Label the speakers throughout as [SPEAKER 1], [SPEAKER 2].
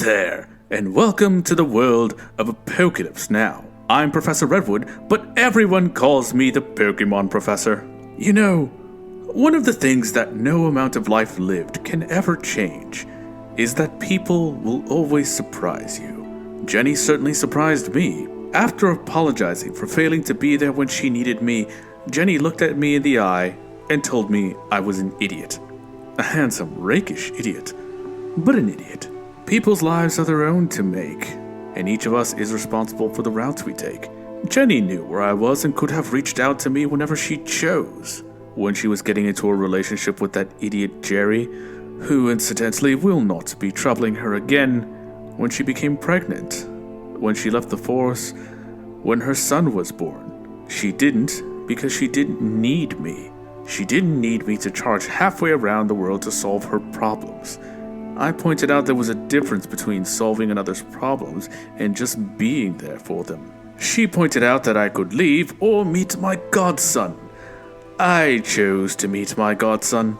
[SPEAKER 1] there, and welcome to the world of Apocalypse Now. I'm Professor Redwood, but everyone calls me the Pokemon Professor. You know, one of the things that no amount of life lived can ever change is that people will always surprise you. Jenny certainly surprised me. After apologizing for failing to be there when she needed me, Jenny looked at me in the eye and told me I was an idiot. A handsome, rakish idiot, but an idiot. People's lives are their own to make, and each of us is responsible for the routes we take. Jenny knew where I was and could have reached out to me whenever she chose. When she was getting into a relationship with that idiot Jerry, who incidentally will not be troubling her again, when she became pregnant, when she left the force, when her son was born. She didn't because she didn't need me. She didn't need me to charge halfway around the world to solve her problems. I pointed out there was a difference between solving another's problems and just being there for them. She pointed out that I could leave or meet my godson. I chose to meet my godson.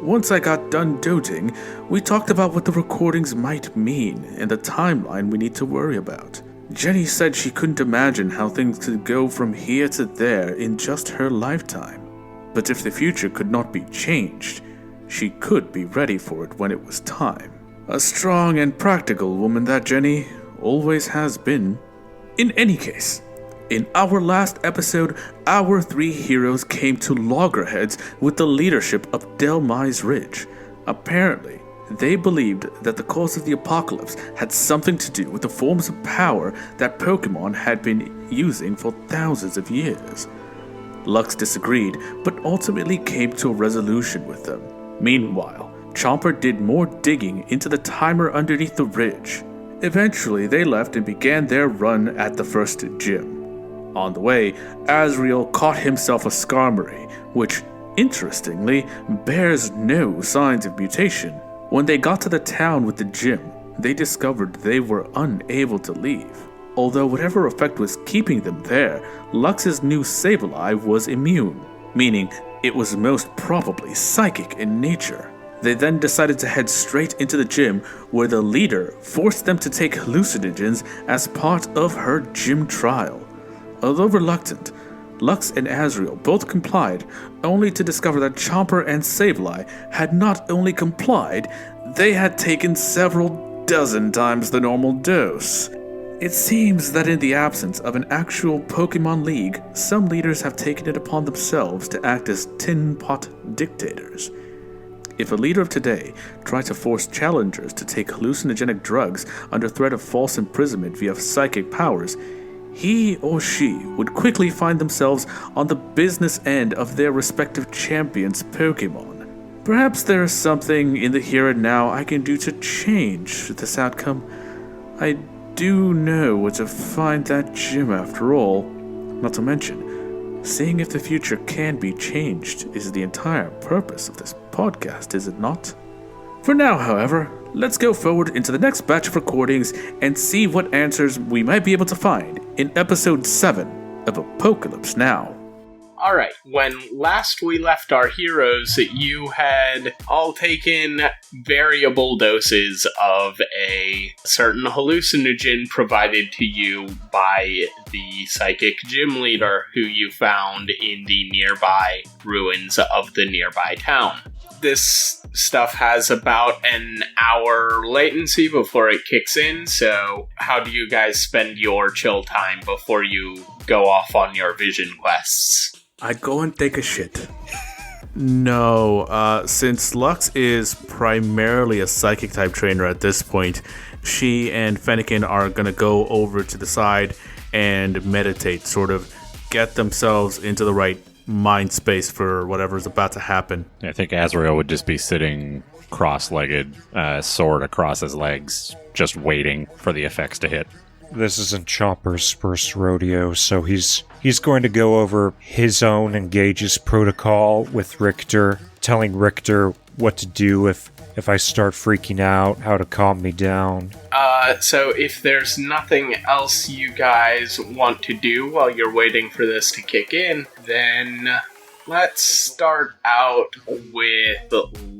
[SPEAKER 1] Once I got done doting, we talked about what the recordings might mean and the timeline we need to worry about. Jenny said she couldn't imagine how things could go from here to there in just her lifetime. But if the future could not be changed, she could be ready for it when it was time. A strong and practical woman that Jenny always has been. In any case, in our last episode, our three heroes came to loggerheads with the leadership of Delmise Ridge. Apparently, they believed that the cause of the apocalypse had something to do with the forms of power that Pokemon had been using for thousands of years. Lux disagreed, but ultimately came to a resolution with them. Meanwhile, Chomper did more digging into the timer underneath the ridge. Eventually, they left and began their run at the first gym. On the way, Azrael caught himself a Skarmory, which, interestingly, bears no signs of mutation. When they got to the town with the gym, they discovered they were unable to leave. Although whatever effect was keeping them there, Lux's new Sableye was immune, meaning it was most probably psychic in nature. They then decided to head straight into the gym, where the leader forced them to take hallucinogens as part of her gym trial. Although reluctant, Lux and Azrael both complied, only to discover that Chomper and Sableye had not only complied, they had taken several dozen times the normal dose. It seems that in the absence of an actual Pokemon League, some leaders have taken it upon themselves to act as tin pot dictators. If a leader of today tried to force challengers to take hallucinogenic drugs under threat of false imprisonment via psychic powers, he or she would quickly find themselves on the business end of their respective champions' Pokemon. Perhaps there is something in the here and now I can do to change this outcome. I do know where to find that gym after all. Not to mention, seeing if the future can be changed is the entire purpose of this podcast, is it not? For now, however, let's go forward into the next batch of recordings and see what answers we might be able to find in episode 7 of Apocalypse Now.
[SPEAKER 2] Alright, when last we left our heroes, you had all taken variable doses of a certain hallucinogen provided to you by the psychic gym leader who you found in the nearby ruins of the nearby town. This stuff has about an hour latency before it kicks in, so how do you guys spend your chill time before you go off on your vision quests?
[SPEAKER 1] I go and take a shit. No, since Lux is primarily a psychic type trainer at this point, she and Fennekin are gonna go over to the side and meditate, sort of get themselves into the right mind space for whatever's about to happen.
[SPEAKER 3] I think Azrael would just be sitting cross-legged, sword across his legs, just waiting for the effects to hit.
[SPEAKER 4] This isn't Chomper's first rodeo, so he's going to go over his own Engage's protocol with Richter, telling Richter what to do if I start freaking out, how to calm me down.
[SPEAKER 2] So if there's nothing else you guys want to do while you're waiting for this to kick in, then let's start out with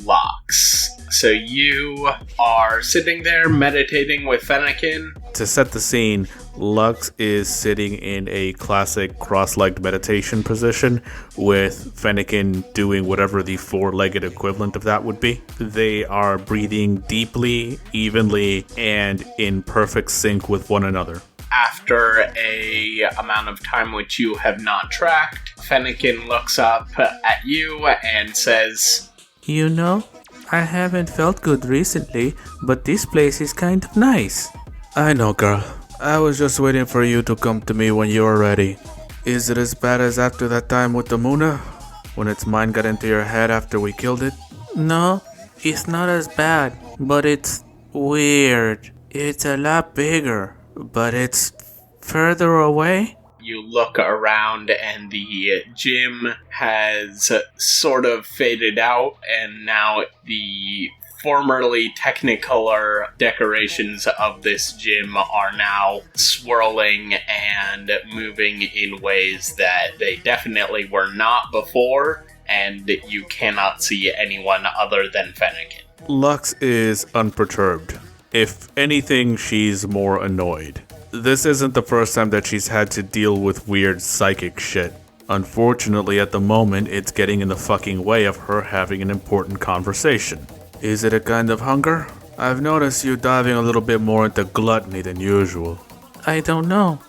[SPEAKER 2] Lux. So you are sitting there meditating with Fennekin.
[SPEAKER 1] To set the scene, Lux is sitting in a classic cross-legged meditation position with Fennekin doing whatever the four-legged equivalent of that would be. They are breathing deeply, evenly, and in perfect sync with one another.
[SPEAKER 2] After a amount of time which you have not tracked, Fennekin looks up at you and says,
[SPEAKER 1] You know, I haven't felt good recently, but this place is kind of nice. I know, girl. I was just waiting for you to come to me when you were ready. Is it as bad as after that time with the Muna? When its mind got into your head after we killed it? No, it's not as bad, but it's weird. It's a lot bigger, but it's further away.
[SPEAKER 2] You look around and the gym has sort of faded out, and now the formerly technicolor decorations of this gym are now swirling and moving in ways that they definitely were not before, and you cannot see anyone other than Fennekin.
[SPEAKER 1] Lux is unperturbed. If anything, she's more annoyed. This isn't the first time that she's had to deal with weird psychic shit. Unfortunately, at the moment, it's getting in the fucking way of her having an important conversation. Is it a kind of hunger? I've noticed you diving a little bit more into gluttony than usual. I don't know.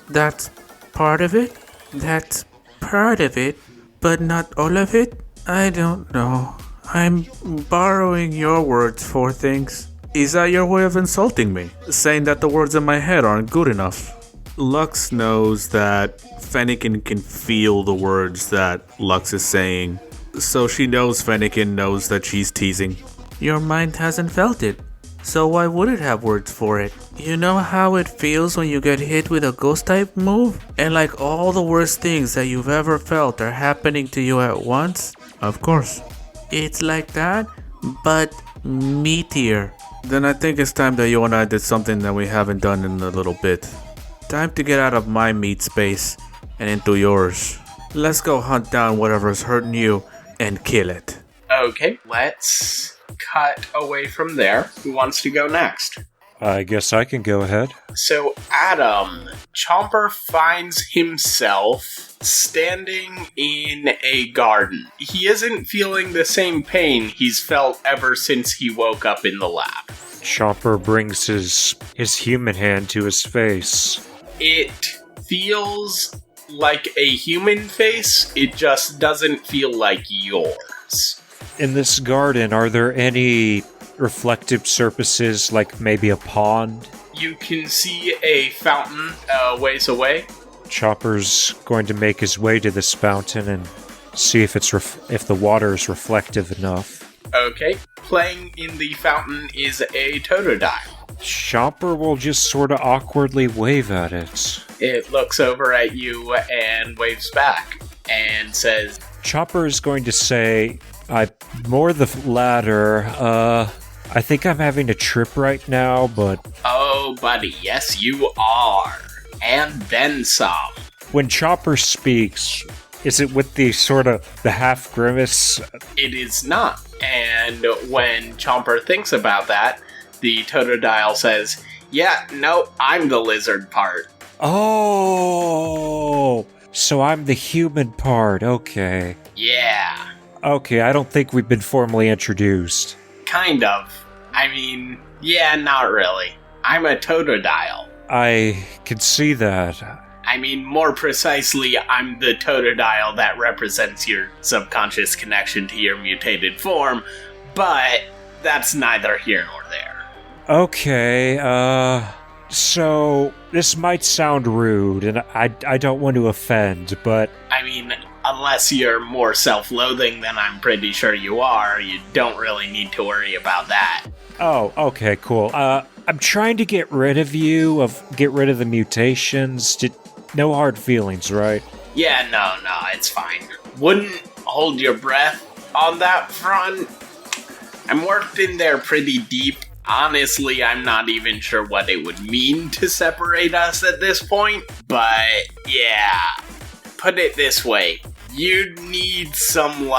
[SPEAKER 1] That's part of it? That's part of it, but not all of it? I don't know. I'm borrowing your words for things. Is that your way of insulting me? Saying that the words in my head aren't good enough? Lux knows that Fennekin can feel the words that Lux is saying, so she knows Fennekin knows that she's teasing. Your mind hasn't felt it, so why would it have words for it? You know how it feels when you get hit with a ghost type move? And like all the worst things that you've ever felt are happening to you at once? Of course. It's like that, but meatier. Then I think it's time that you and I did something that we haven't done in a little bit. Time to get out of my meat space and into yours. Let's go hunt down whatever's hurting you and kill it.
[SPEAKER 2] Okay, let's cut away from there. Who wants to go next?
[SPEAKER 4] I guess I can go ahead.
[SPEAKER 2] So, Adam, Chomper finds himself standing in a garden. He isn't feeling the same pain he's felt ever since he woke up in the lab.
[SPEAKER 4] Chomper brings his human hand to his face.
[SPEAKER 2] It feels like a human face, it just doesn't feel like yours.
[SPEAKER 4] In this garden, are there any reflective surfaces, like maybe a pond?
[SPEAKER 2] You can see a fountain ways away.
[SPEAKER 4] Chopper's going to make his way to this fountain and see if if the water is reflective enough.
[SPEAKER 2] Okay. Playing in the fountain is a Totodile.
[SPEAKER 4] Chopper will just sort of awkwardly wave at it.
[SPEAKER 2] It looks over at you and waves back and says,
[SPEAKER 4] Chopper is going to say, more the latter. I think I'm having a trip right now, but...
[SPEAKER 2] Oh, buddy, yes you are. And then some.
[SPEAKER 4] When Chopper speaks, is it with the sort of the half grimace?
[SPEAKER 2] It is not. And when Chomper thinks about that, the Totodile says, yeah, no, I'm the lizard part.
[SPEAKER 4] Oh, so I'm the human part, okay.
[SPEAKER 2] Yeah.
[SPEAKER 4] Okay, I don't think we've been formally introduced.
[SPEAKER 2] Kind of. I mean, yeah, not really. I'm a Totodile.
[SPEAKER 4] I can see that.
[SPEAKER 2] I mean, more precisely, I'm the Totodile that represents your subconscious connection to your mutated form, but that's neither here nor there.
[SPEAKER 4] Okay, so this might sound rude, and I don't want to offend, but...
[SPEAKER 2] I mean, unless you're more self-loathing than I'm pretty sure you are, you don't really need to worry about that.
[SPEAKER 4] Oh, okay, cool. I'm trying to get rid of get rid of the mutations. No hard feelings, right?
[SPEAKER 2] Yeah, no, it's fine. Wouldn't hold your breath on that front. I'm worked in there pretty deep. Honestly, I'm not even sure what it would mean to separate us at this point, but yeah. Put it this way, you'd need some,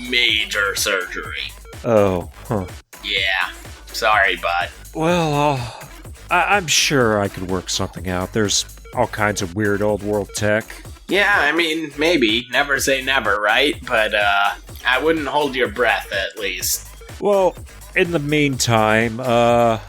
[SPEAKER 2] major surgery.
[SPEAKER 4] Oh, huh.
[SPEAKER 2] Yeah, sorry, bud.
[SPEAKER 4] Well, I'm sure I could work something out. There's all kinds of weird old world tech.
[SPEAKER 2] Yeah, I mean, maybe. Never say never, right? But, I wouldn't hold your breath, at least.
[SPEAKER 4] Well, in the meantime, I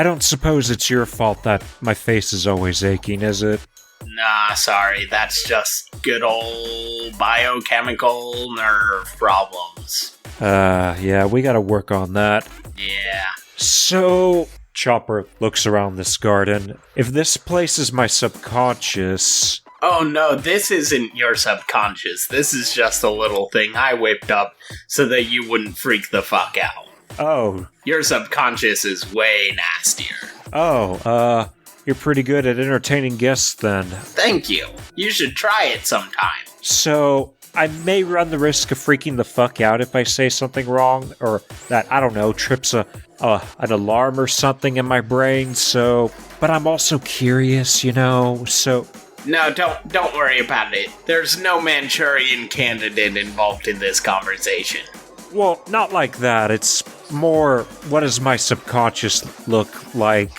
[SPEAKER 4] don't suppose it's your fault that my face is always aching, is it?
[SPEAKER 2] Nah, sorry. That's just good old biochemical nerve problems.
[SPEAKER 4] Yeah, we gotta work on that.
[SPEAKER 2] Yeah.
[SPEAKER 4] So, Chopper looks around this garden. If this place is my subconscious...
[SPEAKER 2] Oh no, this isn't your subconscious. This is just a little thing I whipped up so that you wouldn't freak the fuck out.
[SPEAKER 4] Oh.
[SPEAKER 2] Your subconscious is way nastier.
[SPEAKER 4] Oh, you're pretty good at entertaining guests then.
[SPEAKER 2] Thank you. You should try it sometime.
[SPEAKER 4] So, I may run the risk of freaking the fuck out if I say something wrong, or that, I don't know, trips an alarm or something in my brain, so... But I'm also curious, you know, so...
[SPEAKER 2] No, don't worry about it. There's no Manchurian candidate involved in this conversation.
[SPEAKER 4] Well, not like that. It's more, what does my subconscious look like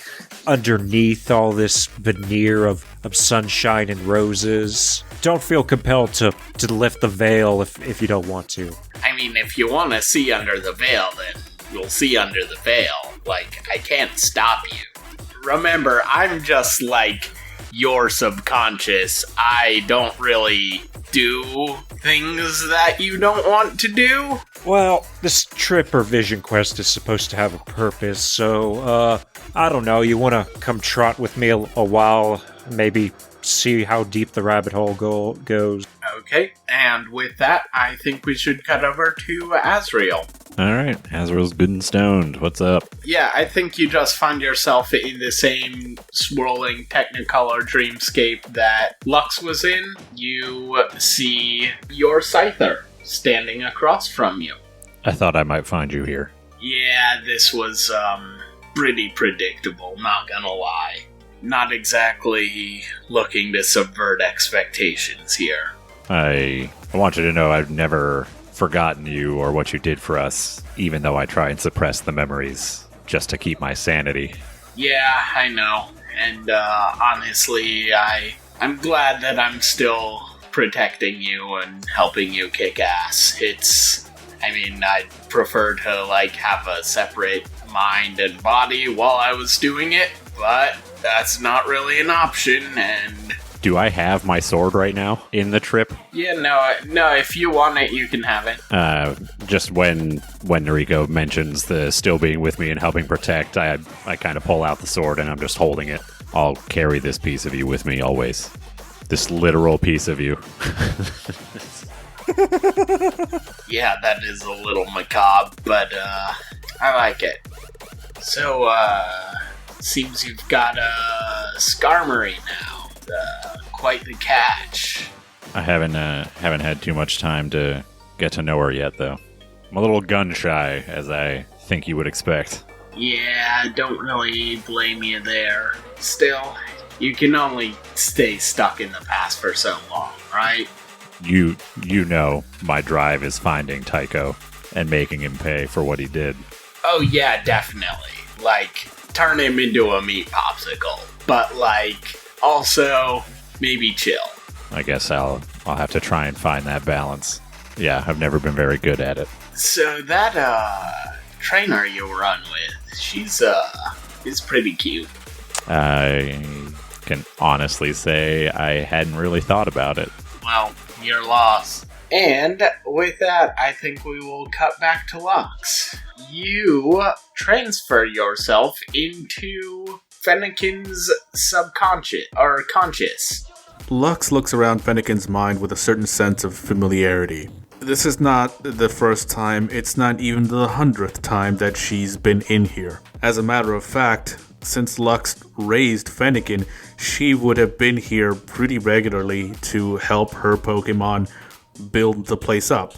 [SPEAKER 4] underneath all this veneer of sunshine and roses? Don't feel compelled to lift the veil if you don't want to.
[SPEAKER 2] I mean, if you want to see under the veil, then you'll see under the veil. Like, I can't stop you. Remember, I'm just like... your subconscious. I don't really do things that you don't want to do.
[SPEAKER 4] Well, this trip or vision quest is supposed to have a purpose, so, I don't know, you wanna come trot with me a while, maybe see how deep the rabbit hole goes?
[SPEAKER 2] Okay, and with that, I think we should cut over to Azrael.
[SPEAKER 3] Alright, Azrael's good and stoned. What's up?
[SPEAKER 2] Yeah, I think you just find yourself in the same swirling Technicolor dreamscape that Lux was in. You see your Scyther standing across from you.
[SPEAKER 3] I thought I might find you here.
[SPEAKER 2] Yeah, this was, pretty predictable, not gonna lie. Not exactly looking to subvert expectations here.
[SPEAKER 3] I want you to know I've never forgotten you or what you did for us, even though I try and suppress the memories just to keep my sanity.
[SPEAKER 2] Yeah, I know. And, honestly, I'm glad that I'm still protecting you and helping you kick ass. I'd prefer to, have a separate mind and body while I was doing it, but that's not really an option, and...
[SPEAKER 3] Do I have my sword right now in the trip?
[SPEAKER 2] Yeah, no, if you want it, you can have it.
[SPEAKER 3] Just when Noriko mentions the still being with me and helping protect, I kind of pull out the sword and I'm just holding it. I'll carry this piece of you with me always. This literal piece of you.
[SPEAKER 2] Yeah, that is a little macabre, but, I like it. So, seems you've got a Skarmory now. Quite the catch.
[SPEAKER 3] I haven't had too much time to get to know her yet, though. I'm a little gun shy, as I think you would expect.
[SPEAKER 2] Yeah, don't really blame you there. Still, you can only stay stuck in the past for so long, right?
[SPEAKER 3] You know my drive is finding Tycho and making him pay for what he did.
[SPEAKER 2] Oh yeah, definitely. Turn him into a meat popsicle. But, also, maybe chill.
[SPEAKER 3] I guess I'll have to try and find that balance. Yeah, I've never been very good at it.
[SPEAKER 2] So that, trainer you run with, she's pretty cute.
[SPEAKER 3] I can honestly say I hadn't really thought about it.
[SPEAKER 2] Well, your loss. And with that, I think we will cut back to Lux. You transfer yourself into Fennekin's subconscious, or conscious.
[SPEAKER 1] Lux looks around Fennekin's mind with a certain sense of familiarity. This is not the first time, it's not even the 100th time that she's been in here. As a matter of fact, since Lux raised Fennekin, she would have been here pretty regularly to help her Pokemon build the place up,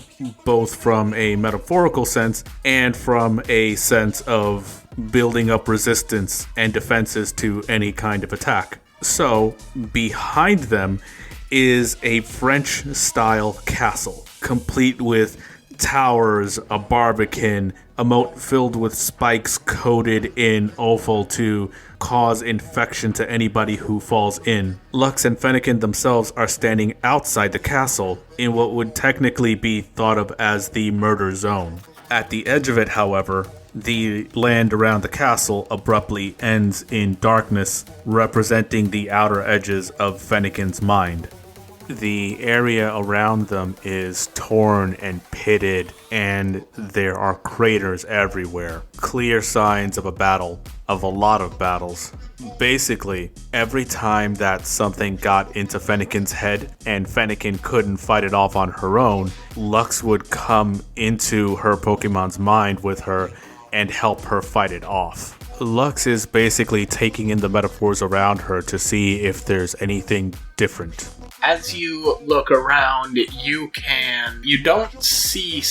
[SPEAKER 1] both from a metaphorical sense and from a sense of building up resistance and defenses to any kind of attack. So, behind them is a French-style castle, complete with towers, a barbican, a moat filled with spikes coated in offal to cause infection to anybody who falls in. Lux and Fennekin themselves are standing outside the castle in what would technically be thought of as the murder zone. At the edge of it, however, the land around the castle abruptly ends in darkness, representing the outer edges of Fennekin's mind. The area around them is torn and pitted, and there are craters everywhere. Clear signs of a battle, of a lot of battles. Basically, every time that something got into Fennekin's head and Fennekin couldn't fight it off on her own, Lux would come into her Pokemon's mind with her and help her fight it off. Lux is basically taking in the metaphors around her to see if there's anything different.
[SPEAKER 2] As you look around, you don't see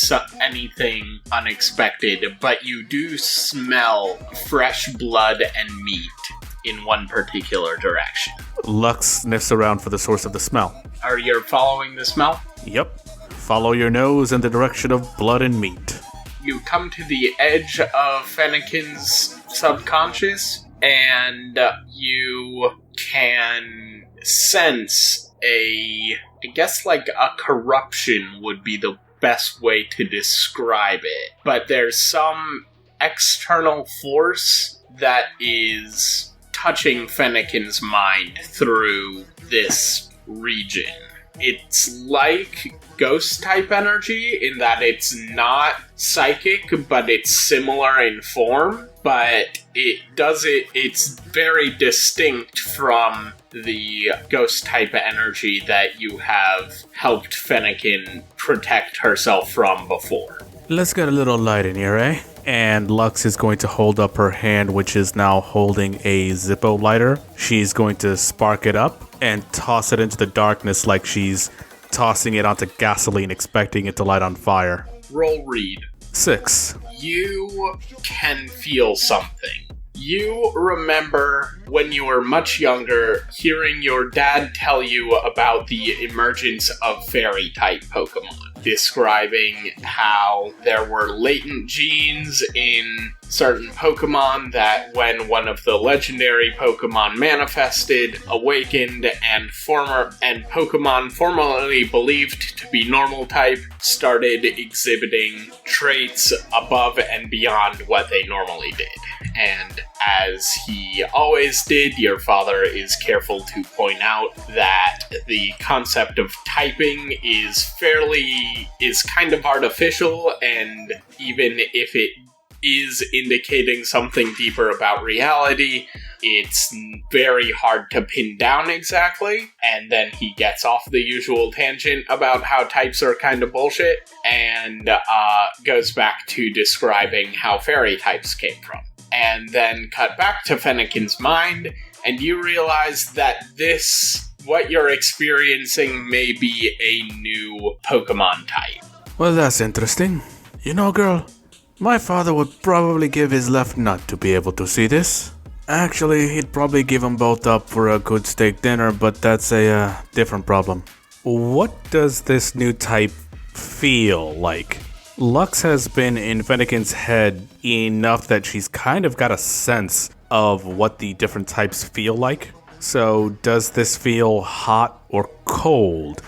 [SPEAKER 2] anything unexpected, but you do smell fresh blood and meat in one particular direction.
[SPEAKER 1] Lux sniffs around for the source of the smell.
[SPEAKER 2] Are you following the smell?
[SPEAKER 1] Yep. Follow your nose in the direction of blood and meat.
[SPEAKER 2] You come to the edge of Fennekin's subconscious, and you can sense I guess like a corruption would be the best way to describe it. But there's some external force that is touching Fennekin's mind through this region. It's like ghost-type energy in that it's not psychic, but it's similar in form. But it's very distinct from the ghost-type energy that you have helped Fennekin protect herself from before.
[SPEAKER 1] Let's get a little light in here, eh? And Lux is going to hold up her hand, which is now holding a Zippo lighter. She's going to spark it up and toss it into the darkness like she's tossing it onto gasoline, expecting it to light on fire.
[SPEAKER 2] Roll read.
[SPEAKER 1] 6.
[SPEAKER 2] You can feel something. You remember when you were much younger hearing your dad tell you about the emergence of fairy-type Pokemon, describing how there were latent genes in certain Pokemon that when one of the legendary Pokemon manifested, awakened, and Pokemon formerly believed to be normal type started exhibiting traits above and beyond what they normally did. And as he always did, your father is careful to point out that the concept of typing is kind of artificial, and even if it is indicating something deeper about reality, it's very hard to pin down exactly. And then he gets off the usual tangent about how types are kind of bullshit, and goes back to describing how fairy types came from. And then cut back to Fennekin's mind, and you realize that what you're experiencing may be a new Pokemon type.
[SPEAKER 1] Well, that's interesting. You know, girl, my father would probably give his left nut to be able to see this. Actually, he'd probably give them both up for a good steak dinner, but that's a different problem. What does this new type feel like? Lux has been in Fennekin's head enough that she's kind of got a sense of what the different types feel like. So, does this feel hot or cold?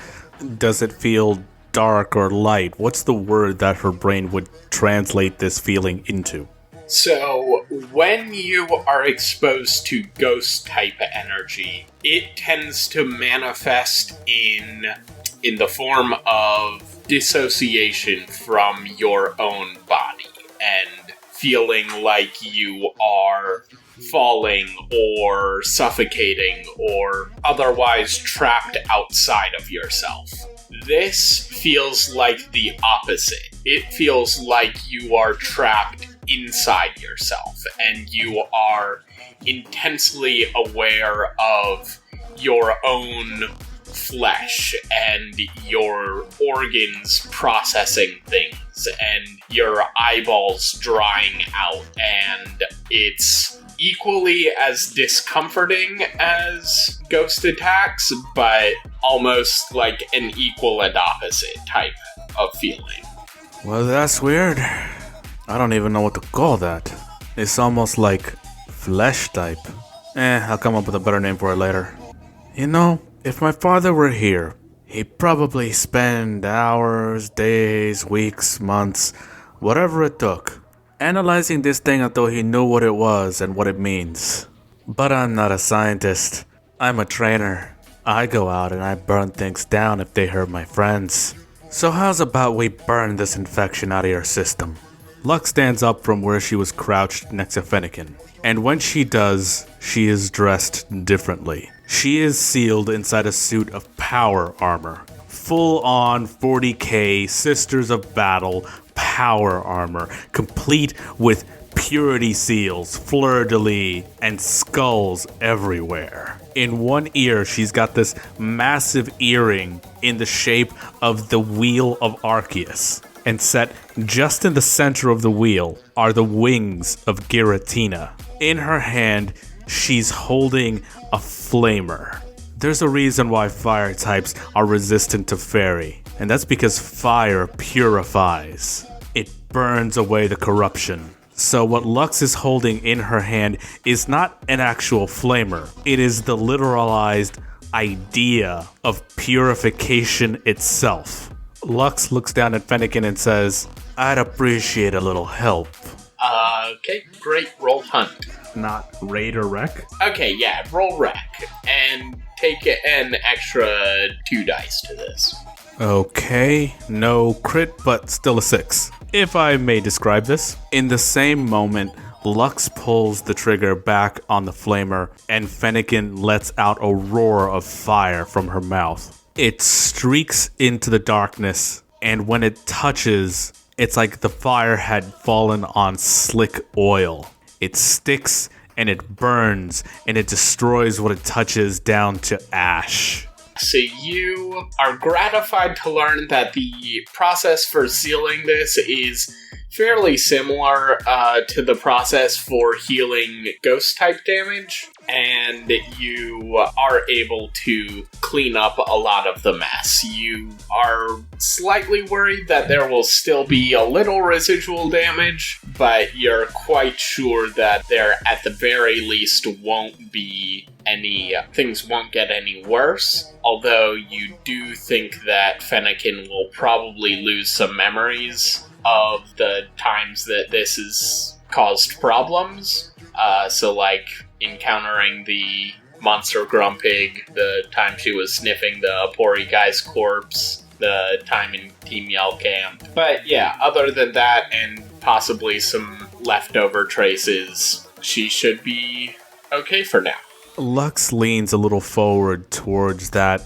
[SPEAKER 1] Does it feel dark or light? What's the word that her brain would translate this feeling into?
[SPEAKER 2] So, when you are exposed to ghost-type energy, it tends to manifest in the form of dissociation from your own body and feeling like you are falling or suffocating or otherwise trapped outside of yourself. This feels like the opposite. It feels like you are trapped inside yourself and you are intensely aware of your own flesh and your organs processing things and your eyeballs drying out, and it's equally as discomforting as ghost attacks, but almost like an equal and opposite type of feeling.
[SPEAKER 1] Well, that's weird. I don't even know what to call that. It's almost like flesh type. I'll come up with a better name for it later. You know, if my father were here, he'd probably spend hours, days, weeks, months, whatever it took, analyzing this thing until he knew what it was and what it means. But I'm not a scientist. I'm a trainer. I go out and I burn things down if they hurt my friends. So how's about we burn this infection out of your system? Lux stands up from where she was crouched next to Fennekin. And when she does, she is dressed differently. She is sealed inside a suit of power armor. Full-on 40k Sisters of Battle power armor, complete with purity seals, fleur-de-lis, and skulls everywhere. In one ear, she's got this massive earring in the shape of the Wheel of Arceus. And set just in the center of the wheel are the wings of Giratina. In her hand, she's holding a flamer. There's a reason why fire types are resistant to fairy, and that's because fire purifies. It burns away the corruption. So what Lux is holding in her hand is not an actual flamer. It is the literalized idea of purification itself. Lux looks down at Fennekin and says, I'd appreciate a little help.
[SPEAKER 2] Okay, great, roll hunt.
[SPEAKER 1] Not raid or wreck?
[SPEAKER 2] Okay, yeah, roll wreck, and take an extra 2 dice to this.
[SPEAKER 1] Okay, no crit, but still a 6. If I may describe this, in the same moment, Lux pulls the trigger back on the flamer, and Fennekin lets out a roar of fire from her mouth. It streaks into the darkness, and when it touches, it's like the fire had fallen on slick oil. It sticks, and it burns, and it destroys what it touches down to ash.
[SPEAKER 2] So you are gratified to learn that the process for sealing this is fairly similar to the process for healing ghost-type damage, and you are able to clean up a lot of the mess. You are slightly worried that there will still be a little residual damage, but you're quite sure that there, at the very least, won't be things won't get any worse, although you do think that Fennekin will probably lose some memories of the times that this has caused problems. So like encountering the monster Grumpig, the time she was sniffing the Pori guy's corpse, the time in Team Yell Camp. But yeah, other than that and possibly some leftover traces, she should be okay for now.
[SPEAKER 1] Lux leans a little forward towards that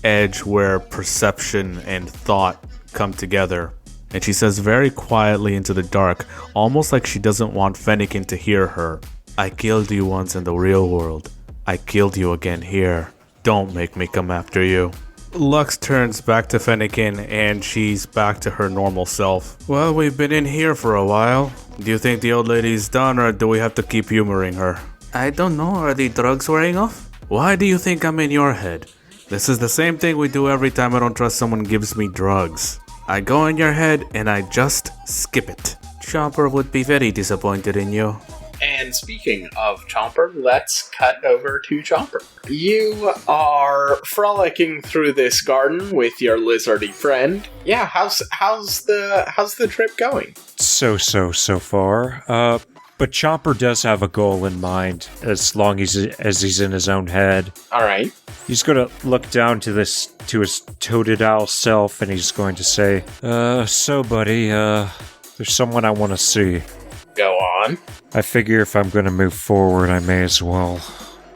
[SPEAKER 1] edge where perception and thought come together. And she says very quietly into the dark, almost like she doesn't want Fennekin to hear her. I killed you once in the real world. I killed you again here. Don't make me come after you. Lux turns back to Fennekin and she's back to her normal self. Well, we've been in here for a while. Do you think the old lady's done or do we have to keep humoring her? I don't know. Are the drugs wearing off? Why do you think I'm in your head? This is the same thing we do every time I don't trust someone gives me drugs. I go in your head and I just skip it. Chomper would be very disappointed in you.
[SPEAKER 2] And speaking of Chomper, let's cut over to Chomper. You are frolicking through this garden with your lizardy friend. Yeah, how's the trip going?
[SPEAKER 4] So far. But Chomper does have a goal in mind, as long as he's in his own head.
[SPEAKER 2] All right.
[SPEAKER 4] He's going to look down to his Totodile self, and he's going to say, so buddy, there's someone I want to see.
[SPEAKER 2] Go on.
[SPEAKER 4] I figure if I'm going to move forward, I may as well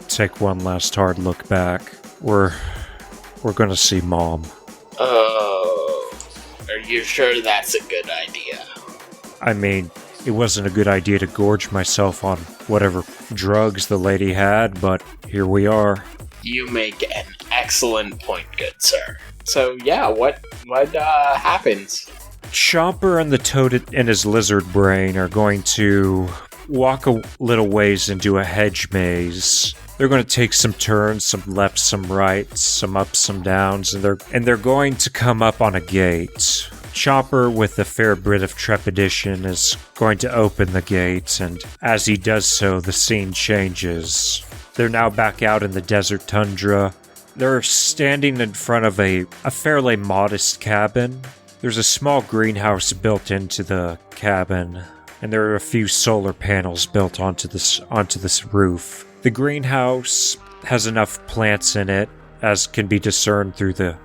[SPEAKER 4] take one last hard look back. We're going to see Mom.
[SPEAKER 2] Oh, are you sure that's a good idea?
[SPEAKER 4] I mean, it wasn't a good idea to gorge myself on whatever drugs the lady had, but here we are.
[SPEAKER 2] You make an excellent point, good sir. So yeah, what happens?
[SPEAKER 4] Chomper and the toad and his lizard brain are going to walk a little ways into a hedge maze. They're going to take some turns, some lefts, some rights, some ups, some downs, and they're going to come up on a gate. Chopper, with a fair bit of trepidation, is going to open the gate, and as he does so, the scene changes. They're now back out in the desert tundra. They're standing in front of a fairly modest cabin. There's a small greenhouse built into the cabin, and there are a few solar panels built onto this roof. The greenhouse has enough plants in it, as can be discerned through the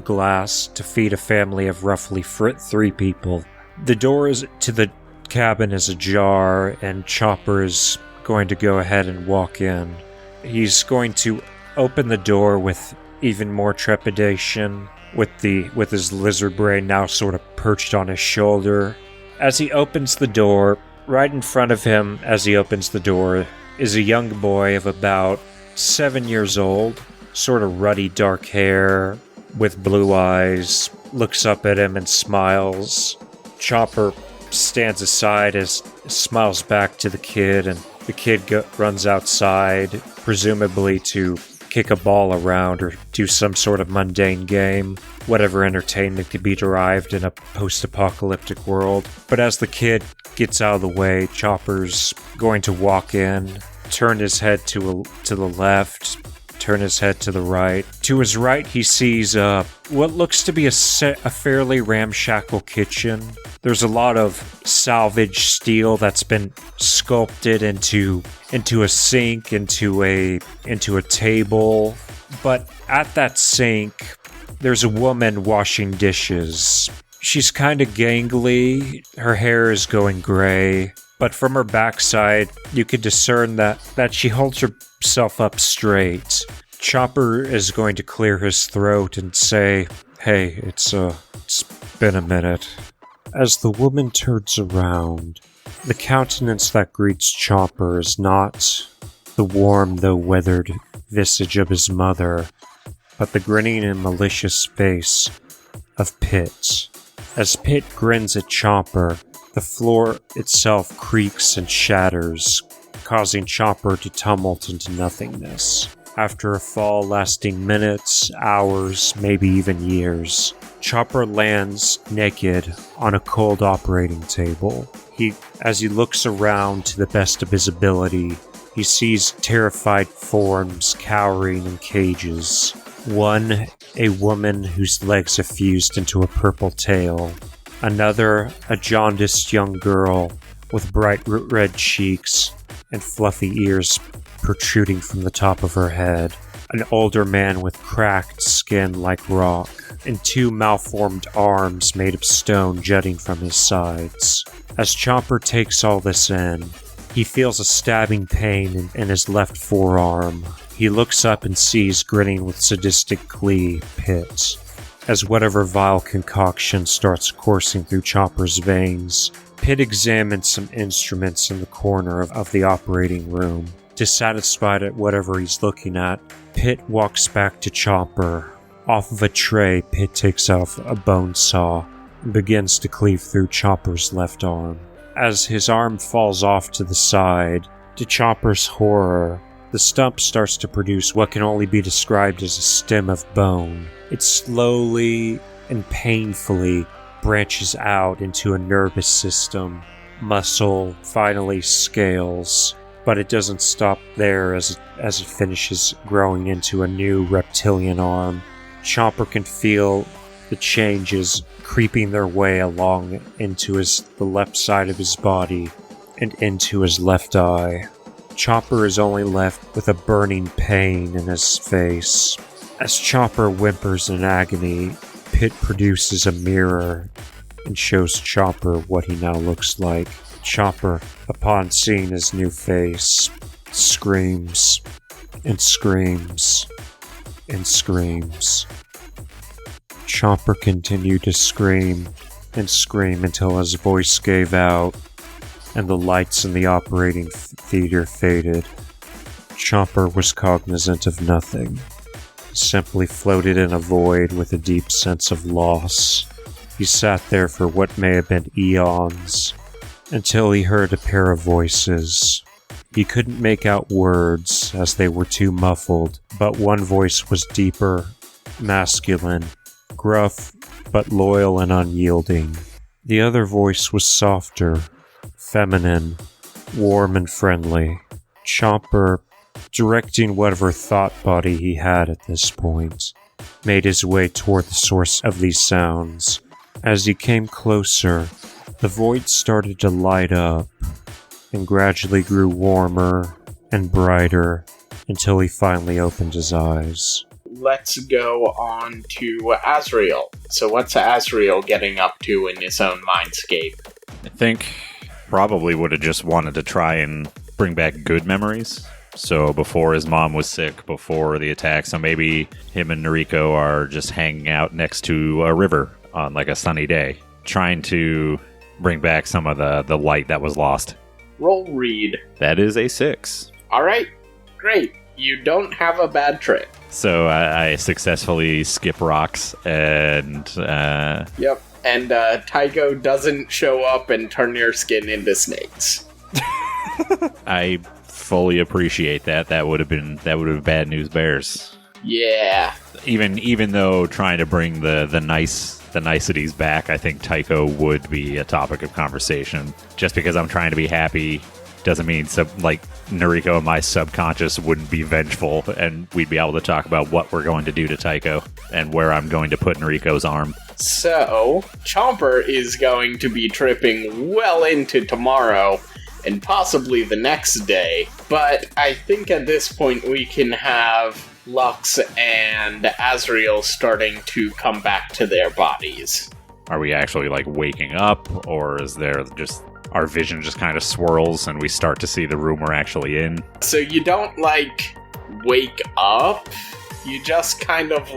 [SPEAKER 4] glass, to feed a family of roughly 3 people. The door to the cabin is ajar, and Chopper is going to go ahead and walk in. He's going to open the door with even more trepidation, with his lizard brain now sort of perched on his shoulder. As he opens the door, right in front of him as he opens the door is a young boy of about 7 years old, sort of ruddy dark hair, with blue eyes, looks up at him and smiles. Chopper stands aside as smiles back to the kid, and the kid runs outside, presumably to kick a ball around or do some sort of mundane game, whatever entertainment could be derived in a post-apocalyptic world. But as the kid gets out of the way, Chopper's going to walk in, turn his head to the left, turn his head to the right. To his right, he sees what looks to be a fairly ramshackle kitchen. There's a lot of salvage steel that's been sculpted into a sink, into a table. But at that sink, there's a woman washing dishes. She's kind of gangly. Her hair is going gray. But from her backside, you can discern that she holds herself up straight. Chopper is going to clear his throat and say, "Hey, it's been a minute." As the woman turns around, the countenance that greets Chopper is not the warm though weathered visage of his mother, but the grinning and malicious face of Pitt. As Pitt grins at Chopper, the floor itself creaks and shatters, causing Chopper to tumble into nothingness. After a fall lasting minutes, hours, maybe even years, Chopper lands naked on a cold operating table. As he looks around to the best of his ability, he sees terrified forms cowering in cages. One, a woman whose legs have fused into a purple tail. Another, a jaundiced young girl with bright red cheeks and fluffy ears protruding from the top of her head. An older man with cracked skin like rock, and 2 malformed arms made of stone jutting from his sides. As Chopper takes all this in, he feels a stabbing pain in his left forearm. He looks up and sees, grinning with sadistic glee, Pitt. As whatever vile concoction starts coursing through Chopper's veins, Pitt examines some instruments in the corner of the operating room. Dissatisfied at whatever he's looking at, Pitt walks back to Chopper. Off of a tray, Pitt takes out a bone saw and begins to cleave through Chopper's left arm. As his arm falls off to the side, to Chopper's horror, the stump starts to produce what can only be described as a stem of bone. It slowly and painfully branches out into a nervous system, muscle, finally scales. But it doesn't stop there as it finishes growing into a new reptilian arm. Chopper can feel the changes creeping their way along into the left side of his body and into his left eye. Chopper is only left with a burning pain in his face. As Chopper whimpers in agony, Pitt produces a mirror and shows Chopper what he now looks like. Chopper, upon seeing his new face, screams and screams and screams. Chopper continued to scream and scream until his voice gave out and the lights in the operating theater faded. Chopper was cognizant of nothing. He simply floated in a void with a deep sense of loss. He sat there for what may have been eons, until he heard a pair of voices. He couldn't make out words, as they were too muffled, but one voice was deeper, masculine, gruff, but loyal and unyielding. The other voice was softer, feminine, warm and friendly. Chomper, directing whatever thought body he had at this point, made his way toward the source of these sounds. As he came closer, the void started to light up and gradually grew warmer and brighter until he finally opened his eyes.
[SPEAKER 2] Let's go on to Azrael. So what's Azrael getting up to in his own mindscape?
[SPEAKER 3] I think probably would have just wanted to try and bring back good memories. So before his mom was sick, before the attack, so maybe him and Noriko are just hanging out next to a river on like a sunny day, trying to bring back some of the light that was lost.
[SPEAKER 2] Roll read.
[SPEAKER 3] That is a 6.
[SPEAKER 2] All right, great. You don't have a bad trip.
[SPEAKER 3] So I successfully skip rocks and...
[SPEAKER 2] Yep, and Tycho doesn't show up and turn your skin into snakes.
[SPEAKER 3] I fully appreciate that. That would have been bad news bears.
[SPEAKER 2] Yeah.
[SPEAKER 3] Even though trying to bring the niceties back, I think Tycho would be a topic of conversation. Just because I'm trying to be happy doesn't mean Noriko and my subconscious wouldn't be vengeful, and we'd be able to talk about what we're going to do to Tycho and where I'm going to put Noriko's arm.
[SPEAKER 2] So, Chomper is going to be tripping well into tomorrow and possibly the next day, but I think at this point we can have Lux and Azrael starting to come back to their bodies.
[SPEAKER 3] Are we actually waking up, or is there just our vision just kind of swirls and we start to see the room we're actually in?
[SPEAKER 2] So you don't wake up, you just kind of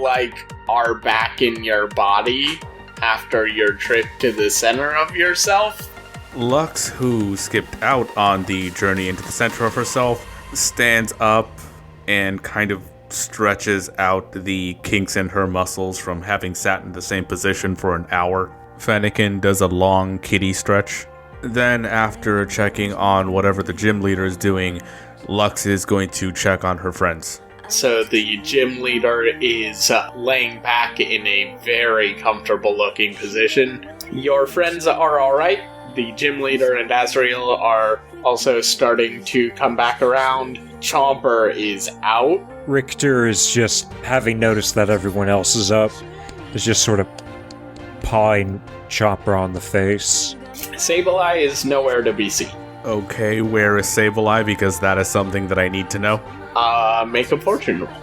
[SPEAKER 2] are back in your body after your trip to the center of yourself.
[SPEAKER 1] Lux, who skipped out on the journey into the center of herself, stands up and kind of stretches out the kinks in her muscles from having sat in the same position for an hour. Fennekin does a long kitty stretch. Then, after checking on whatever the gym leader is doing, Lux is going to check on her friends.
[SPEAKER 2] So the gym leader is laying back in a very comfortable looking position. Your friends are alright. The gym leader and Azrael are also starting to come back around. Chomper is out.
[SPEAKER 4] Richter is just, having noticed that everyone else is up, is just sort of pawing Chomper on the face.
[SPEAKER 2] Sableye is nowhere to be seen.
[SPEAKER 1] Okay, where is Sableye? Because that is something that I need to know.
[SPEAKER 2] Make a fortune roll.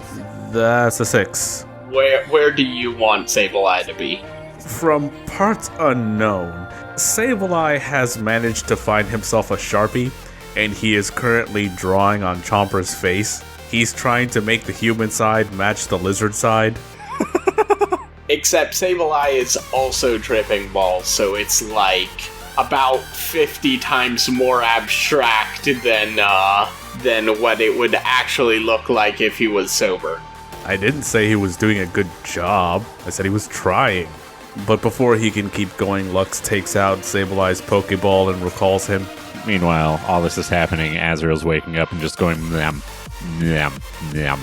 [SPEAKER 1] That's a 6.
[SPEAKER 2] Where do you want Sableye to be?
[SPEAKER 1] From parts unknown, Sableye has managed to find himself a Sharpie, and he is currently drawing on Chomper's face. He's trying to make the human side match the lizard side.
[SPEAKER 2] Except Sableye is also tripping balls, so it's about 50 times more abstract than what it would actually look like if he was sober.
[SPEAKER 1] I didn't say he was doing a good job. I said he was trying. But before he can keep going, Lux takes out Sableye's Pokeball and recalls him.
[SPEAKER 3] Meanwhile, all this is happening. Azrael's waking up and just going, nyam, nyam, nyam,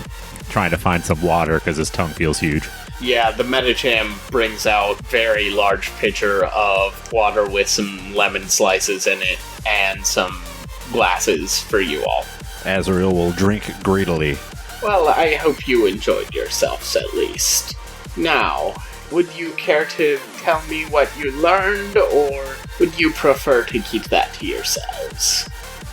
[SPEAKER 3] trying to find some water because his tongue feels huge.
[SPEAKER 2] Yeah, the Medicham brings out very large pitcher of water with some lemon slices in it and some glasses for you all.
[SPEAKER 3] Azrael will drink greedily.
[SPEAKER 2] Well, I hope you enjoyed yourselves at least. Now, would you care to tell me what you learned, or would you prefer to keep that to yourselves?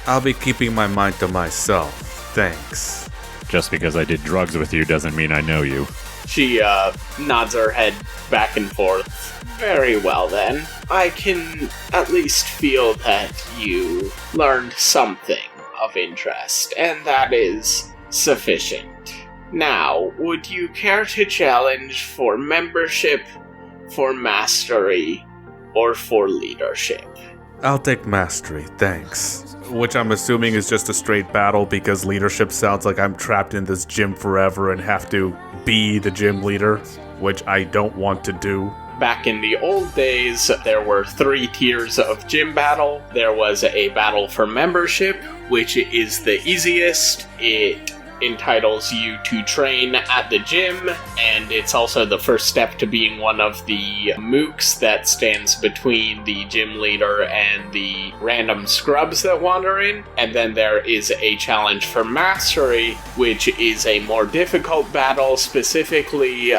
[SPEAKER 1] I'll be keeping my mind to myself. Thanks.
[SPEAKER 3] Just because I did drugs with you doesn't mean I know you.
[SPEAKER 2] She nods her head back and forth. Very well then. I can at least feel that you learned something of interest, and that is sufficient. Now, would you care to challenge for membership, for mastery, or for leadership?
[SPEAKER 1] I'll take mastery, thanks. Which I'm assuming is just a straight battle because leadership sounds like I'm trapped in this gym forever and have to be the gym leader, which I don't want to do.
[SPEAKER 2] Back in the old days, there were 3 tiers of gym battle. There was a battle for membership, which is the easiest. It entitles you to train at the gym, and it's also the first step to being one of the mooks that stands between the gym leader and the random scrubs that wander in. And then there is a challenge for mastery, which is a more difficult battle, specifically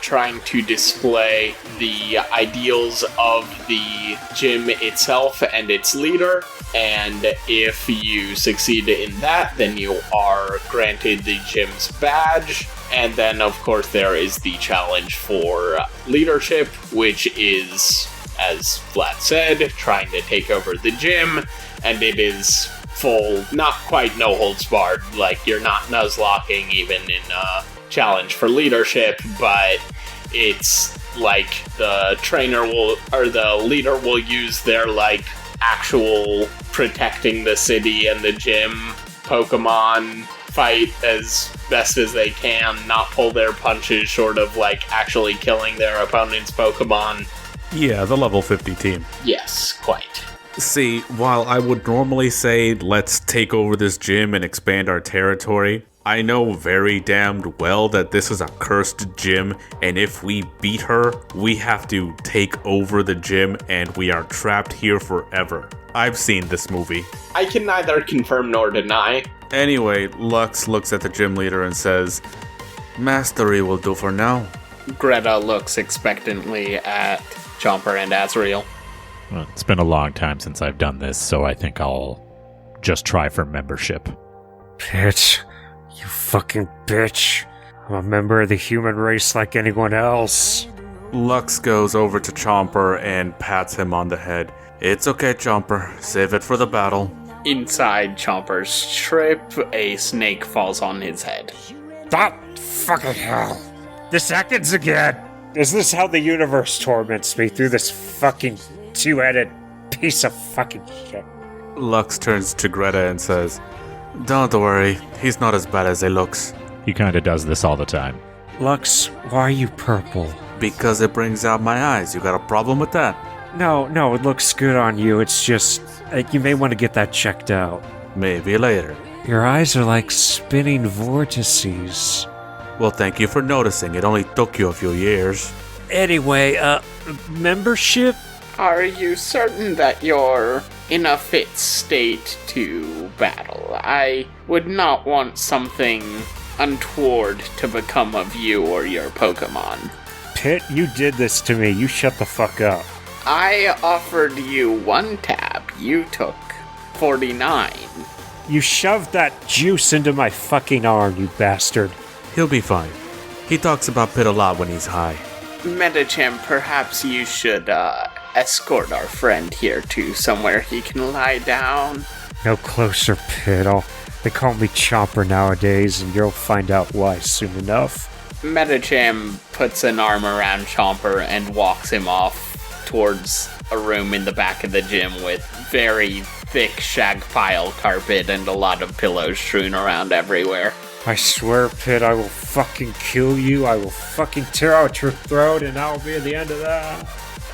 [SPEAKER 2] trying to display the ideals of the gym itself and its leader. And if you succeed in that, then you are granted the gym's badge. And then, of course, there is the challenge for leadership, which is, as Vlad said, trying to take over the gym. And it is full, not quite no holds barred, like you're not nuzlocking even in a challenge for leadership, but it's like the trainer will, or the leader will use their, like, actual protecting the city and the gym Pokemon fight as best as they can, not pull their punches short of, like, actually killing their opponent's Pokemon.
[SPEAKER 1] Yeah, the level 50 team.
[SPEAKER 2] Yes, quite.
[SPEAKER 1] See, while I would normally say, let's take over this gym and expand our territory, I know very damned well that this is a cursed gym, and if we beat her, we have to take over the gym, and we are trapped here forever. I've seen this movie.
[SPEAKER 2] I can neither confirm nor deny.
[SPEAKER 1] Anyway, Lux looks at the gym leader and says, "Mastery will do for now."
[SPEAKER 2] Greta looks expectantly at Chomper and Azrael.
[SPEAKER 3] Well, it's been a long time since I've done this, so I think I'll just try for membership.
[SPEAKER 4] Bitch. You fucking bitch. I'm a member of the human race like anyone else.
[SPEAKER 1] Lux goes over to Chomper and pats him on the head. "It's okay, Chomper. Save it for the battle."
[SPEAKER 2] Inside Chomper's trip, a snake falls on his head.
[SPEAKER 4] That fucking hell. This happens again. Is this how the universe torments me, through this fucking two-headed piece of fucking shit?
[SPEAKER 1] Lux turns to Greta and says, "Don't worry, he's not as bad as he looks."
[SPEAKER 3] He kinda does this all the time.
[SPEAKER 4] Lux, why are you purple?
[SPEAKER 1] "Because it brings out my eyes. You got a problem with that?"
[SPEAKER 4] No, it looks good on you. It's just, you may want to get that checked out.
[SPEAKER 1] "Maybe later."
[SPEAKER 4] Your eyes are like spinning vortices.
[SPEAKER 1] "Well, thank you for noticing. It only took you a few years."
[SPEAKER 4] Anyway, membership?
[SPEAKER 2] Are you certain that you're in a fit state to battle? I would not want something untoward to become of you or your Pokemon.
[SPEAKER 4] Pit, you did this to me. You shut the fuck up.
[SPEAKER 2] I offered you 1 tab. You took 49.
[SPEAKER 4] You shoved that juice into my fucking arm, you bastard.
[SPEAKER 1] "He'll be fine. He talks about Pit a lot when he's high."
[SPEAKER 2] Metacham, perhaps you should, escort our friend here to somewhere he can lie down.
[SPEAKER 4] No closer, Pit. They call me Chomper nowadays, and you'll find out why soon enough.
[SPEAKER 2] Metacham puts an arm around Chomper and walks him off towards a room in the back of the gym with very thick shag pile carpet and a lot of pillows strewn around everywhere.
[SPEAKER 4] I swear, Pit, I will fucking kill you. I will fucking tear out your throat, and that'll be the end of that.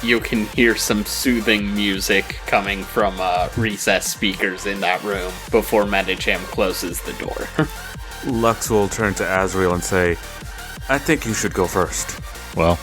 [SPEAKER 2] You can hear some soothing music coming from recessed speakers in that room before Metacham closes the door.
[SPEAKER 1] Lux will turn to Azrael and say, "I think you should go first."
[SPEAKER 3] Well,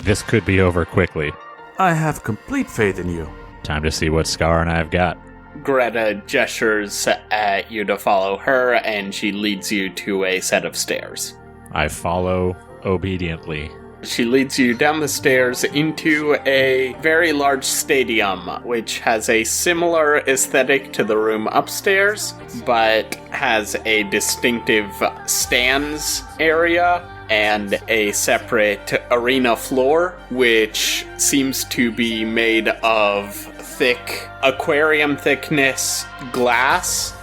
[SPEAKER 3] this could be over quickly.
[SPEAKER 1] "I have complete faith in you."
[SPEAKER 3] Time to see what Scar and I have got.
[SPEAKER 2] Greta gestures at you to follow her, and she leads you to a set of stairs.
[SPEAKER 3] I follow obediently.
[SPEAKER 2] She leads you down the stairs into a very large stadium, which has a similar aesthetic to the room upstairs, but has a distinctive stands area and a separate arena floor, which seems to be made of thick, aquarium thickness glass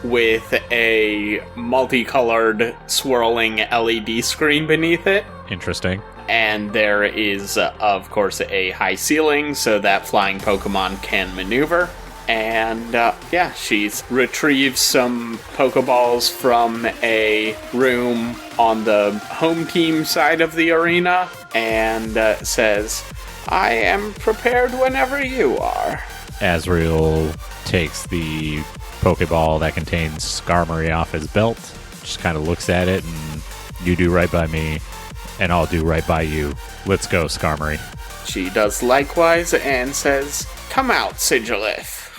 [SPEAKER 2] with a multicolored swirling LED screen beneath it.
[SPEAKER 3] Interesting.
[SPEAKER 2] And there is, of course, a high ceiling so that flying Pokemon can maneuver. And, she's retrieved some Pokeballs from a room on the home team side of the arena and says, "I am prepared whenever you are."
[SPEAKER 3] Azrael takes the Pokeball that contains Skarmory off his belt just kind of looks at it, and you do right by me, and I'll do right by you. Let's go, Skarmory.
[SPEAKER 2] She does likewise and says, "Come out, Sigilith."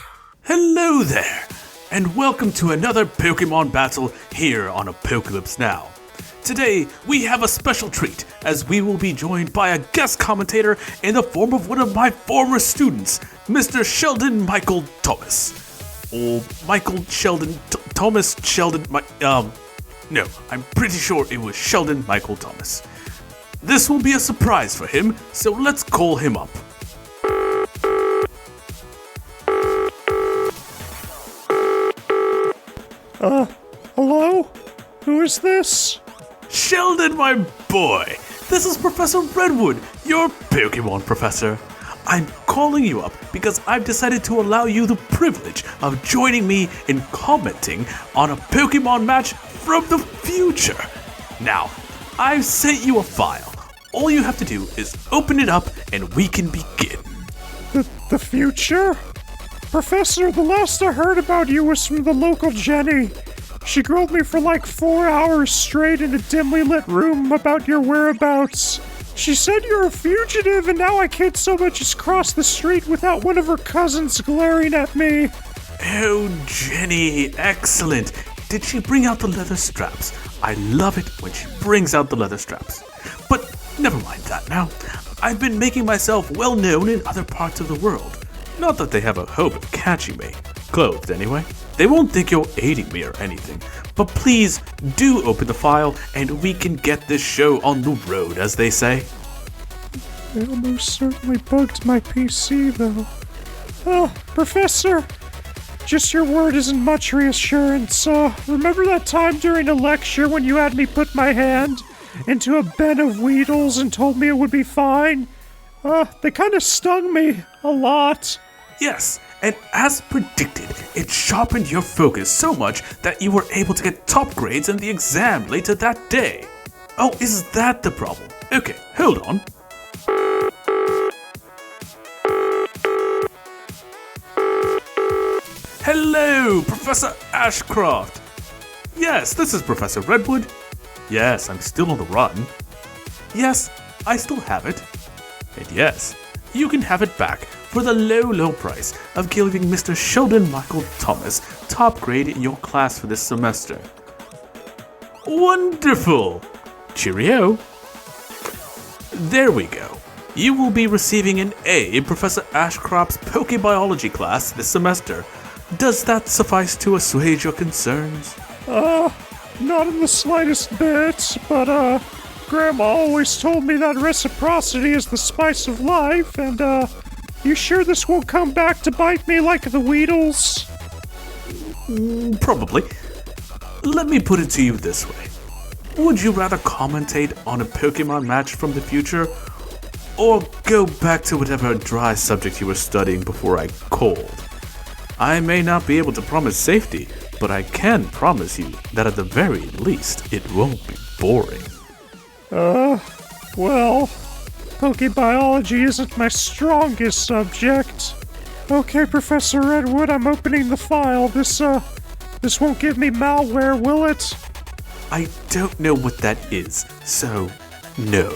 [SPEAKER 1] Hello there, and welcome to another Pokemon battle here on Apocalypse Now. Today, we have a special treat, as we will be joined by a guest commentator in the form of one of my former students, Mr. Sheldon Michael Thomas. Or Michael Sheldon Thomas Sheldon no, I'm pretty sure it was Sheldon Michael Thomas. This will be a surprise for him, so let's call him up.
[SPEAKER 4] Hello? Who is this?
[SPEAKER 1] Sheldon, my boy! This is Professor Redwood, your Pokemon professor. I'm calling you up because I've decided to allow you the privilege of joining me in commenting on a Pokemon match from the future. Now, I've sent you a file. All you have to do is open it up and we can begin.
[SPEAKER 4] The future? Professor, the last I heard about you was from the local Jenny. She grilled me for like 4 hours straight in a dimly lit room about your whereabouts. She said you're a fugitive, and now I can't so much as cross the street without one of her cousins glaring at me.
[SPEAKER 1] Oh, Jenny, excellent. Did she bring out the leather straps? I love it when she brings out the leather straps. But never mind that now. I've been making myself well known in other parts of the world. Not that they have a hope of catching me. Clothed, anyway. They won't think you're aiding me or anything. But please do open the file and we can get this show on the road, as they say.
[SPEAKER 4] They almost certainly bugged my PC, though. Oh, Professor, just your word isn't much reassurance. Remember that time during a lecture when you had me put my hand into a bin of Weedles and told me it would be fine? They kind of stung me a lot.
[SPEAKER 1] Yes, and as predicted, it sharpened your focus so much that you were able to get top grades in the exam later that day. Oh, is that the problem? Okay, hold on. Hello, Professor Ashcroft. Yes, this is Professor Redwood. Yes, I'm still on the run. Yes, I still have it. And yes, you can have it back for the low price of giving Mr. Sheldon Michael Thomas top grade in your class for this semester. Wonderful! Cheerio! There we go. You will be receiving an A in Professor Ashcroft's Pokebiology class this semester. Does that suffice to assuage your concerns?
[SPEAKER 4] Not in the slightest bit, but, Grandma always told me that reciprocity is the spice of life, and, you sure this won't come back to bite me like the Weedles?
[SPEAKER 1] Probably. Let me put it to you this way. Would you rather commentate on a Pokemon match from the future, or go back to whatever dry subject you were studying before I called? I may not be able to promise safety, but I can promise you that at the very least, it won't be boring.
[SPEAKER 4] Well, Pokebiology isn't my strongest subject. Okay, Professor Redwood, I'm opening the file. This won't give me malware, will it?
[SPEAKER 1] I don't know what that is, so no.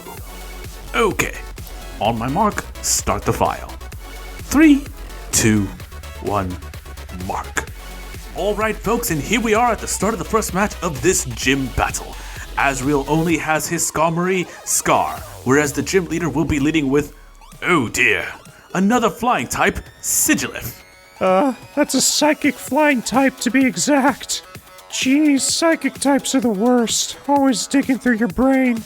[SPEAKER 1] Okay, on my mark, start the file. 3, 2, 1, mark. Alright folks, and here we are at the start of the first match of this gym battle. Azrael only has his Skarmory Scar, whereas the gym leader will be leading with, oh dear, another flying type, Sigilith.
[SPEAKER 4] That's a psychic flying type to be exact. Jeez, psychic types are the worst, always digging through your brain,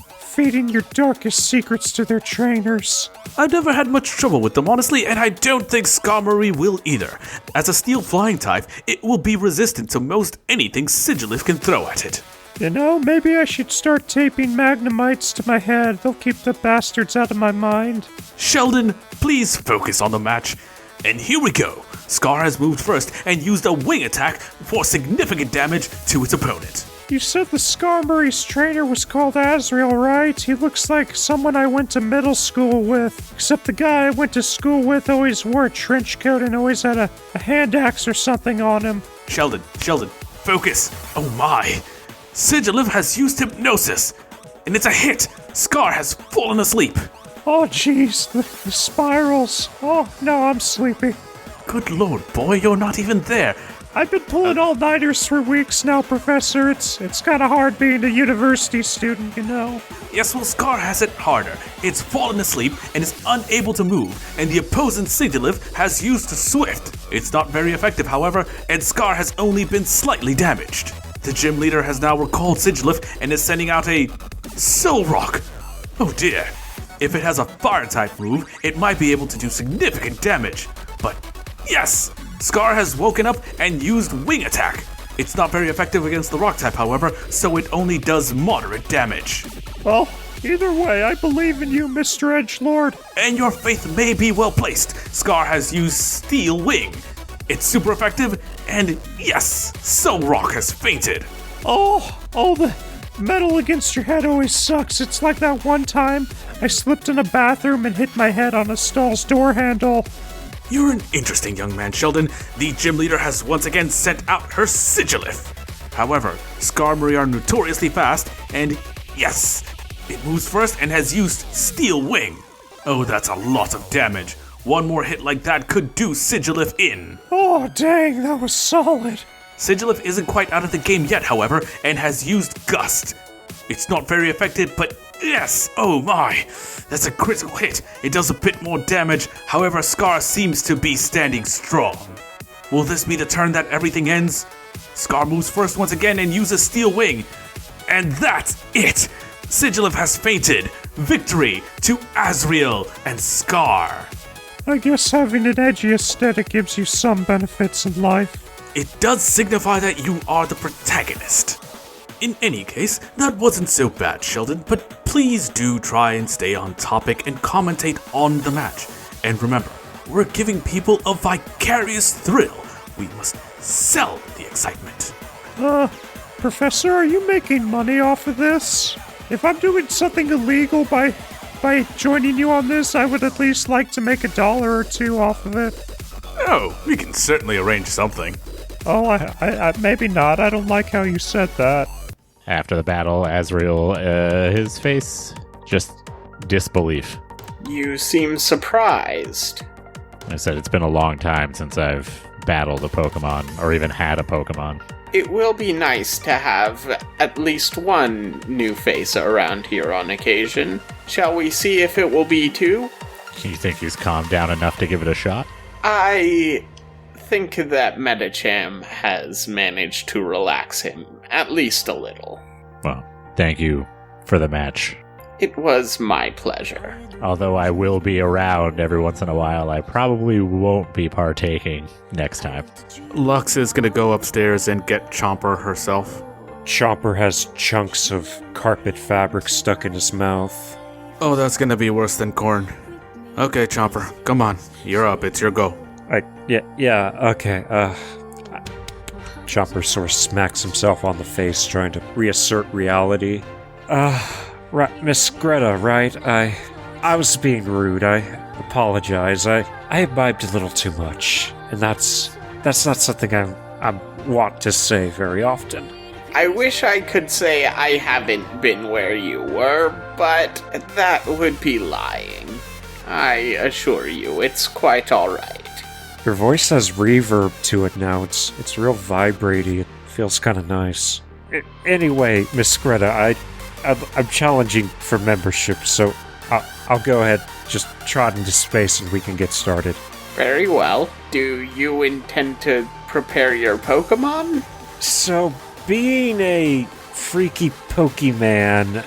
[SPEAKER 4] feeding your darkest secrets to their trainers.
[SPEAKER 1] I've never had much trouble with them, honestly, and I don't think Skarmory will either. As a steel flying type, it will be resistant to most anything Sigilith can throw at it.
[SPEAKER 4] You know, maybe I should start taping Magnemites to my head. They'll keep the bastards out of my mind.
[SPEAKER 1] Sheldon, please focus on the match. And here we go. Scar has moved first and used a wing attack for significant damage to its opponent.
[SPEAKER 4] You said the Skarmory's trainer was called Azrael, right? He looks like someone I went to middle school with. Except the guy I went to school with always wore a trench coat and always had a hand axe or something on him.
[SPEAKER 1] Sheldon, focus. Oh my. Sigilif has used hypnosis, and it's a hit. Scar has fallen asleep.
[SPEAKER 4] Oh, jeez, the spirals. Oh, no, I'm sleepy.
[SPEAKER 1] Good lord, boy, you're not even there.
[SPEAKER 4] I've been pulling all-nighters for weeks now, Professor. It's kind of hard being a university student, you know.
[SPEAKER 1] Yes, well, Scar has it harder. It's fallen asleep and is unable to move, and the opposing Sigilif has used Swift. It's not very effective, however, and Scar has only been slightly damaged. The gym leader has now recalled Sigilif and is sending out a Soul Rock. Oh dear. If it has a fire-type move, it might be able to do significant damage. But yes, Scar has woken up and used Wing Attack. It's not very effective against the Rock-type, however, so it only does moderate damage.
[SPEAKER 4] Well, either way, I believe in you, Mr. Edgelord.
[SPEAKER 1] And your faith may be well placed. Scar has used Steel Wing. It's super effective, and yes, Soul Rock has fainted.
[SPEAKER 4] Oh, the metal against your head always sucks. It's like that one time I slipped in a bathroom and hit my head on a stall's door handle.
[SPEAKER 1] You're an interesting young man, Sheldon. The gym leader has once again sent out her Sigilif. However, Skarmory are notoriously fast, and yes, it moves first and has used Steel Wing. Oh, that's a lot of damage. One more hit like that could do Sigilif in.
[SPEAKER 4] Oh, dang, that was solid.
[SPEAKER 1] Sigilif isn't quite out of the game yet, however, and has used Gust. It's not very effective, but yes, oh my, that's a critical hit. It does a bit more damage, however, Scar seems to be standing strong. Will this be the turn that everything ends? Scar moves first once again and uses Steel Wing. And that's it! Sigilif has fainted. Victory to Azriel and Scar.
[SPEAKER 4] I guess having an edgy aesthetic gives you some benefits in life.
[SPEAKER 1] It does signify that you are the protagonist. In any case, that wasn't so bad, Sheldon, but please do try and stay on topic and commentate on the match. And remember, we're giving people a vicarious thrill. We must sell the excitement.
[SPEAKER 4] Professor, are you making money off of this? If I'm doing something illegal by joining you on this, I would at least like to make $1 or $2 off of it.
[SPEAKER 1] Oh, we can certainly arrange something.
[SPEAKER 4] Oh, I maybe not. I don't like how you said that.
[SPEAKER 3] After the battle, Azrael, his face, just disbelief.
[SPEAKER 2] You seem surprised.
[SPEAKER 3] I said it's been a long time since I've battled a Pokemon, or even had a Pokemon.
[SPEAKER 2] It will be nice to have at least one new face around here on occasion. Shall we see if it will be two?
[SPEAKER 3] You think he's calmed down enough to give it a shot?
[SPEAKER 2] I think that Medicham has managed to relax him, at least a little.
[SPEAKER 3] Well, thank you for the match.
[SPEAKER 2] It was my pleasure.
[SPEAKER 3] Although I will be around every once in a while, I probably won't be partaking next time.
[SPEAKER 1] Lux is gonna go upstairs and get Chomper herself.
[SPEAKER 4] Chomper has chunks of carpet fabric stuck in his mouth.
[SPEAKER 1] Oh, that's gonna be worse than corn. Okay, Chomper, come on. You're up, it's your go.
[SPEAKER 4] Yeah, okay, Chomper sort of smacks himself on the face, trying to reassert reality. Right, Miss Greta, right? I was being rude. I apologize. I imbibed a little too much, and that's not something I want to say very often.
[SPEAKER 2] I wish I could say I haven't been where you were, but that would be lying. I assure you, it's quite alright.
[SPEAKER 4] Your voice has reverb to it now. It's real vibraty. It feels kind of nice. Anyway, Miss Greta, I'm challenging for membership, so I'll go ahead, just trot into space and we can get started.
[SPEAKER 2] Very well. Do you intend to prepare your Pokemon?
[SPEAKER 4] So, being a freaky Pokemon,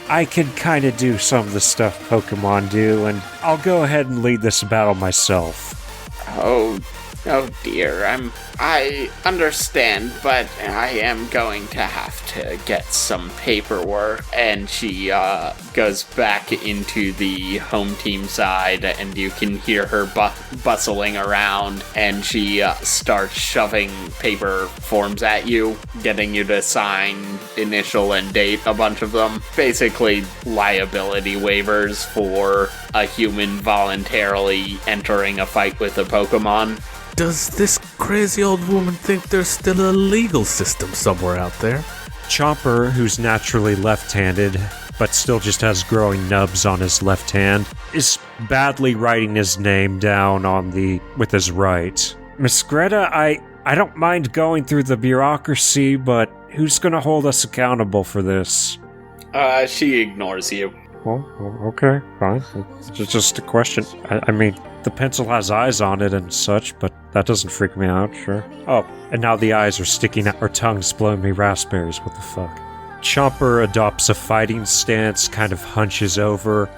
[SPEAKER 4] I can kind of do some of the stuff Pokemon do, and I'll go ahead and lead this battle myself.
[SPEAKER 2] Oh dear, I understand, but I am going to have to get some paperwork. And she goes back into the home team side, and you can hear her bustling around, and she starts shoving paper forms at you, getting you to sign initial and date, a bunch of them. Basically, liability waivers for a human voluntarily entering a fight with a Pokemon.
[SPEAKER 1] Does this crazy old woman think there's still a legal system somewhere out there?
[SPEAKER 4] Chomper, who's naturally left-handed, but still just has growing nubs on his left hand, is badly writing his name down with his right. Miss Greta, I don't mind going through the bureaucracy, but who's gonna hold us accountable for this?
[SPEAKER 2] She ignores you.
[SPEAKER 4] Well, okay, fine. It's just a question. I mean, the pencil has eyes on it and such, but that doesn't freak me out, sure. Oh, and now the eyes are sticking out, or tongue's blowing me raspberries, what the fuck? Chomper adopts a fighting stance, kind of hunches over.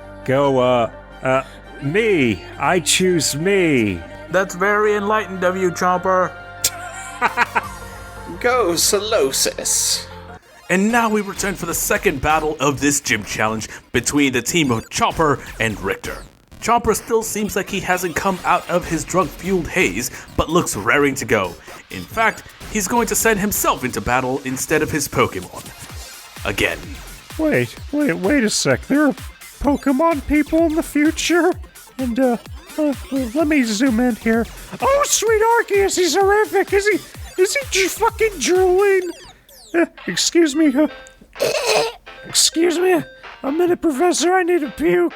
[SPEAKER 4] Me! I choose me!
[SPEAKER 1] That's very enlightened of you, Chomper.
[SPEAKER 2] Go, Solosis.
[SPEAKER 1] And now we return for the second battle of this gym challenge between the team of Chomper and Richter. Chomper still seems like he hasn't come out of his drug-fueled haze, but looks raring to go. In fact, he's going to send himself into battle instead of his Pokemon. Again.
[SPEAKER 4] Wait a sec. There are Pokemon people in the future? And, let me zoom in here. Oh, sweet Arceus, he's horrific. Is he fucking drooling? Excuse me. Excuse me. A minute, Professor, I need a puke.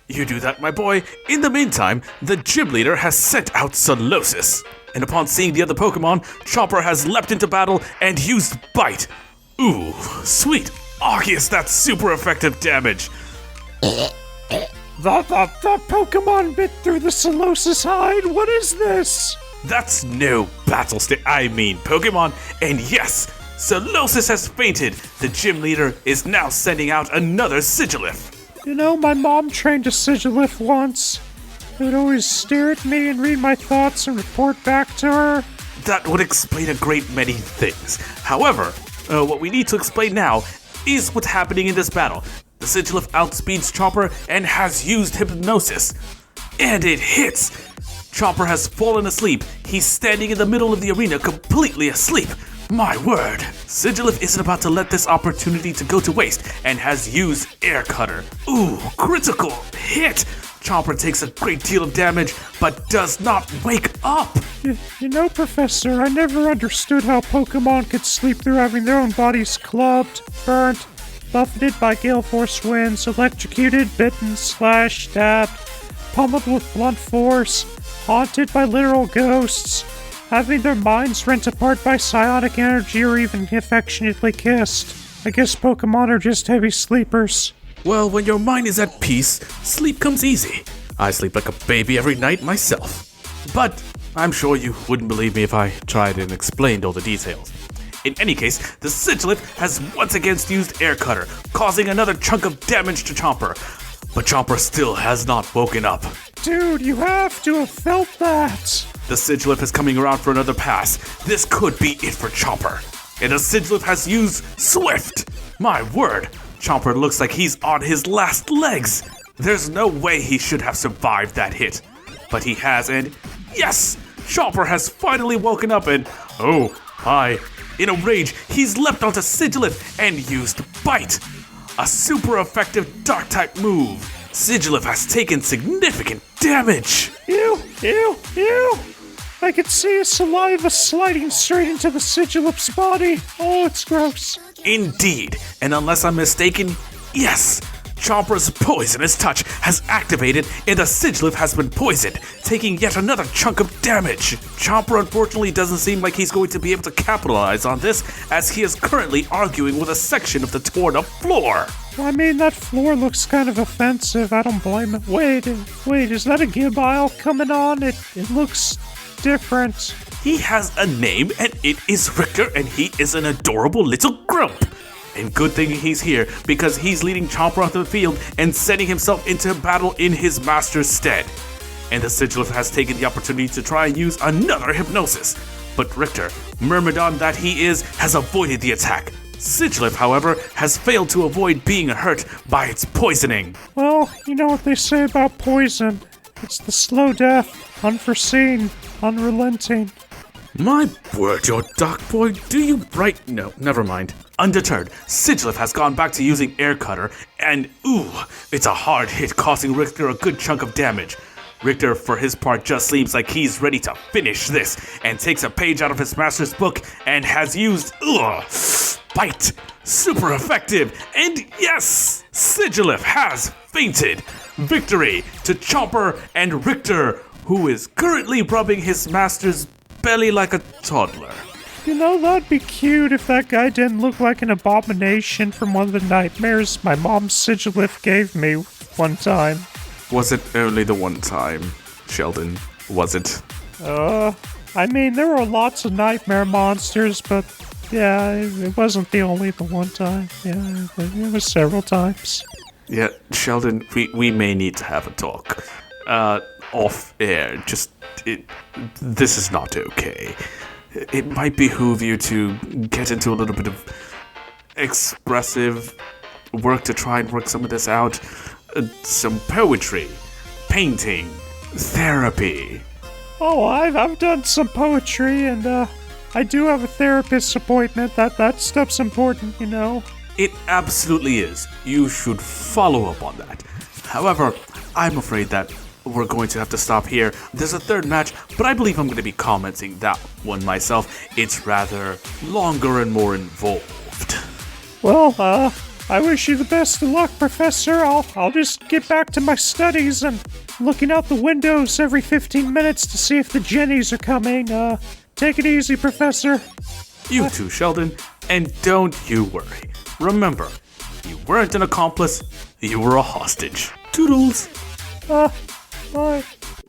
[SPEAKER 1] You do that, my boy. In the meantime, the gym leader has sent out Solosis. And upon seeing the other Pokemon, Chomper has leapt into battle and used Bite. Ooh, sweet Arceus, that's super effective damage.
[SPEAKER 4] The Pokemon bit through the Solosis hide? What is this?
[SPEAKER 1] That's no battle stick, Pokemon. And yes, Solosis has fainted. The gym leader is now sending out another Sigilif.
[SPEAKER 4] You know, my mom trained a Sigilif once. It would always stare at me and read my thoughts and report back to her.
[SPEAKER 1] That would explain a great many things. However, what we need to explain now is what's happening in this battle. The Sigilif outspeeds Chomper and has used Hypnosis. And it hits! Chomper has fallen asleep. He's standing in the middle of the arena completely asleep. My word! Sigilif isn't about to let this opportunity to go to waste and has used Air Cutter. Ooh, critical hit! Chomper takes a great deal of damage, but does not wake up!
[SPEAKER 4] You know, Professor, I never understood how Pokemon could sleep through having their own bodies clubbed, burnt, buffeted by gale force winds, electrocuted, bitten, slashed, stabbed, pummeled with blunt force, haunted by literal ghosts, having their minds rent apart by psionic energy, or even affectionately kissed. I guess Pokemon are just heavy sleepers.
[SPEAKER 1] Well, when your mind is at peace, sleep comes easy. I sleep like a baby every night myself. But I'm sure you wouldn't believe me if I tried and explained all the details. In any case, the Sigilif has once again used Air Cutter, causing another chunk of damage to Chomper. But Chomper still has not woken up.
[SPEAKER 4] Dude, you have to have felt that.
[SPEAKER 1] The Sigilif is coming around for another pass. This could be it for Chomper. And the Sigilif has used Swift. My word, Chomper looks like he's on his last legs. There's no way he should have survived that hit. But he has, and yes, Chomper has finally woken up and, oh, hi. In a rage, he's leapt onto Sigilif and used Bite. A super effective Dark-type move. Sigilif has taken significant damage.
[SPEAKER 4] Ew. I can see his saliva sliding straight into the Sigilif's body. Oh, it's gross.
[SPEAKER 1] Indeed, and unless I'm mistaken, yes, Chomper's poisonous touch has activated and the Sigilif has been poisoned, taking yet another chunk of damage. Chomper unfortunately doesn't seem like he's going to be able to capitalize on this, as he is currently arguing with a section of the torn up floor.
[SPEAKER 4] I mean, that floor looks kind of offensive. I don't blame it. Wait, is that a Gibbile coming on? It looks different.
[SPEAKER 1] He has a name, and it is Richter, and he is an adorable little grump. And good thing he's here, because he's leading Chomper onto the field and setting himself into battle in his master's stead. And the Sigilif has taken the opportunity to try and use another Hypnosis. But Richter, Myrmidon that he is, has avoided the attack. Sigilif, however, has failed to avoid being hurt by its poisoning.
[SPEAKER 4] Well, you know what they say about poison. It's the slow death, unforeseen, unrelenting.
[SPEAKER 1] My word, your doc boy, do you right? No, never mind. Undeterred, Sigilif has gone back to using Air Cutter, and ooh, it's a hard hit, costing Richter a good chunk of damage. Richter, for his part, just seems like he's ready to finish this, and takes a page out of his master's book, and has used, bite. Super effective. And yes, Sigilif has fainted. Victory to Chomper and Richter, who is currently rubbing his master's belly like a toddler.
[SPEAKER 4] You know, that'd be cute if that guy didn't look like an abomination from one of the nightmares my mom's Sigilif gave me one time.
[SPEAKER 1] Was it only the one time, Sheldon? Was it?
[SPEAKER 4] I mean, there were lots of nightmare monsters, but yeah, it wasn't the one time. Yeah, it was several times.
[SPEAKER 1] Yeah, Sheldon, we may need to have a talk. Off air. This is not okay. It might behoove you to get into a little bit of expressive work to try and work some of this out. Some poetry, painting, therapy.
[SPEAKER 4] Oh, I've done some poetry, and I do have a therapist appointment. That stuff's important, you know.
[SPEAKER 1] It absolutely is. You should follow up on that. However, I'm afraid that we're going to have to stop here. There's a third match, but I believe I'm going to be commenting that one myself. It's rather longer and more involved.
[SPEAKER 4] Well, I wish you the best of luck, Professor. I'll just get back to my studies and looking out the windows every 15 minutes to see if the Jennies are coming. Take it easy, Professor.
[SPEAKER 1] You too, Sheldon, and don't you worry. Remember, you weren't an accomplice, you were a hostage. Toodles.
[SPEAKER 4] Bye.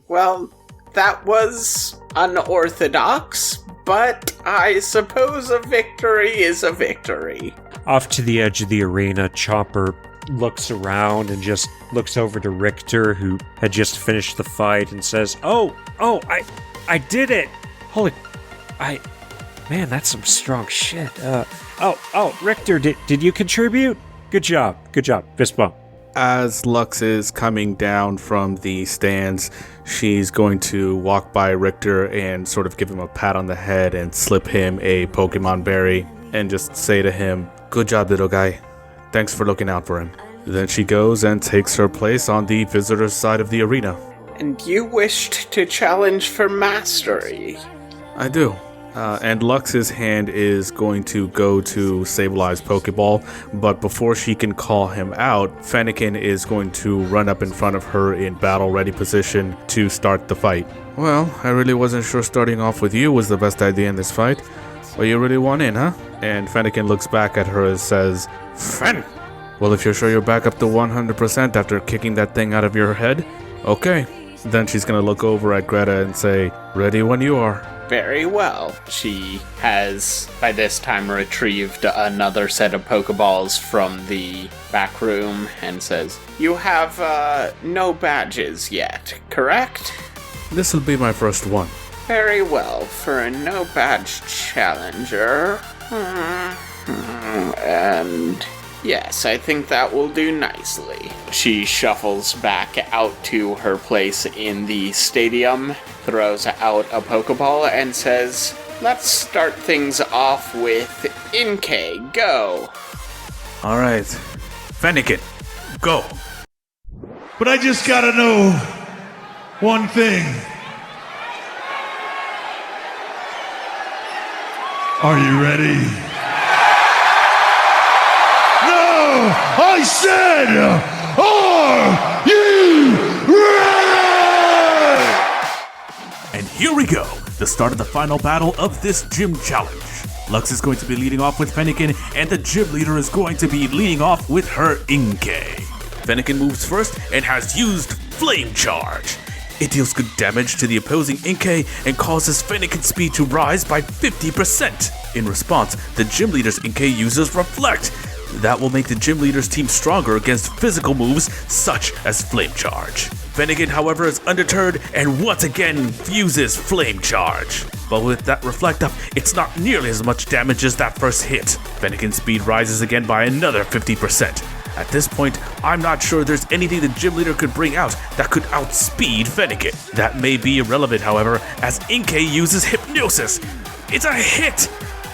[SPEAKER 2] Well, that was unorthodox, but I suppose a victory is a victory.
[SPEAKER 4] Off to the edge of the arena, Chopper looks around and just looks over to Richter, who had just finished the fight, and says, I did it! Man, that's some strong shit. Richter, did you contribute? Good job. Fist bump.
[SPEAKER 1] As Lux is coming down from the stands, she's going to walk by Richter and sort of give him a pat on the head and slip him a Pokemon berry and just say to him, "Good job, little guy. Thanks for looking out for him." Then she goes and takes her place on the visitor's side of the arena.
[SPEAKER 2] And you wished to challenge for mastery.
[SPEAKER 1] I do. And Lux's hand is going to go to Sablei's Pokeball, but before she can call him out, Fennekin is going to run up in front of her in battle-ready position to start the fight. Well, I really wasn't sure starting off with you was the best idea in this fight. Well, you really want in, huh? And Fennekin looks back at her and says, "Fen! Well, if you're sure you're back up to 100% after kicking that thing out of your head, okay." Then she's gonna look over at Greta and say, "Ready when you are."
[SPEAKER 2] Very well. She has, by this time, retrieved another set of Pokeballs from the back room and says, "You have, no badges yet, correct?"
[SPEAKER 1] This'll be my first one.
[SPEAKER 2] Very well. For a no badge challenger. And yes, I think that will do nicely. She shuffles back out to her place in the stadium, throws out a Pokeball, and says, "Let's start things off with Inkay. Go."
[SPEAKER 1] All right. Fennekin, go.
[SPEAKER 5] But I just gotta know one thing. Are you ready? No! I said, are you ready?
[SPEAKER 1] And here we go, the start of the final battle of this gym challenge. Lux is going to be leading off with Fennekin, and the gym leader is going to be leading off with her Inkay. Fennekin moves first and has used Flame Charge. It deals good damage to the opposing Inkay and causes Fennekin's speed to rise by 50%. In response, the gym leader's Inkay uses Reflect. That will make the gym leader's team stronger against physical moves such as Flame Charge. Fennekin, however, is undeterred and once again uses Flame Charge. But with that Reflect up, it's not nearly as much damage as that first hit. Fennekin's speed rises again by another 50%. At this point, I'm not sure there's anything the gym leader could bring out that could outspeed Fennekin. That may be irrelevant, however, as Inkay uses Hypnosis. It's a hit!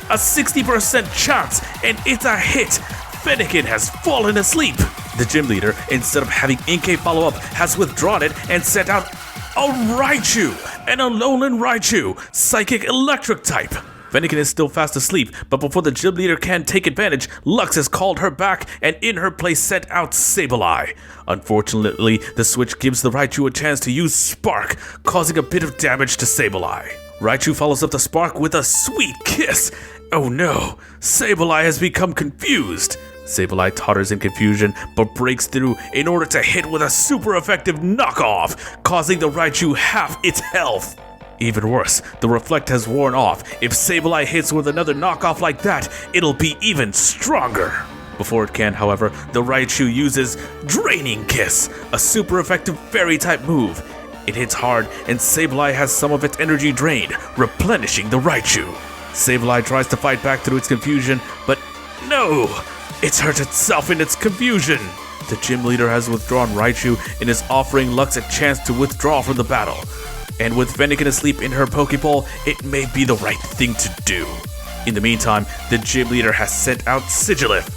[SPEAKER 1] A 60% chance, and it's a hit! Fennekin has fallen asleep. The gym leader, instead of having Inkay follow up, has withdrawn it and sent out a Raichu, an Alolan Raichu, Psychic Electric type. Fennekin is still fast asleep, but before the gym leader can take advantage, Lux has called her back and in her place sent out Sableye. Unfortunately, the switch gives the Raichu a chance to use Spark, causing a bit of damage to Sableye. Raichu follows up the Spark with a sweet kiss. Oh no, Sableye has become confused. Sableye totters in confusion, but breaks through in order to hit with a super effective knockoff, causing the Raichu half its health. Even worse, the Reflect has worn off. If Sableye hits with another knockoff like that, it'll be even stronger. Before it can, however, the Raichu uses Draining Kiss, a super effective fairy-type move. It hits hard, and Sableye has some of its energy drained, replenishing the Raichu. Sableye tries to fight back through its confusion, but no! It's hurt itself in its confusion. The gym leader has withdrawn Raichu and is offering Lux a chance to withdraw from the battle. And with Fennekin asleep in her Pokeball, it may be the right thing to do. In the meantime, the gym leader has sent out Sigilif.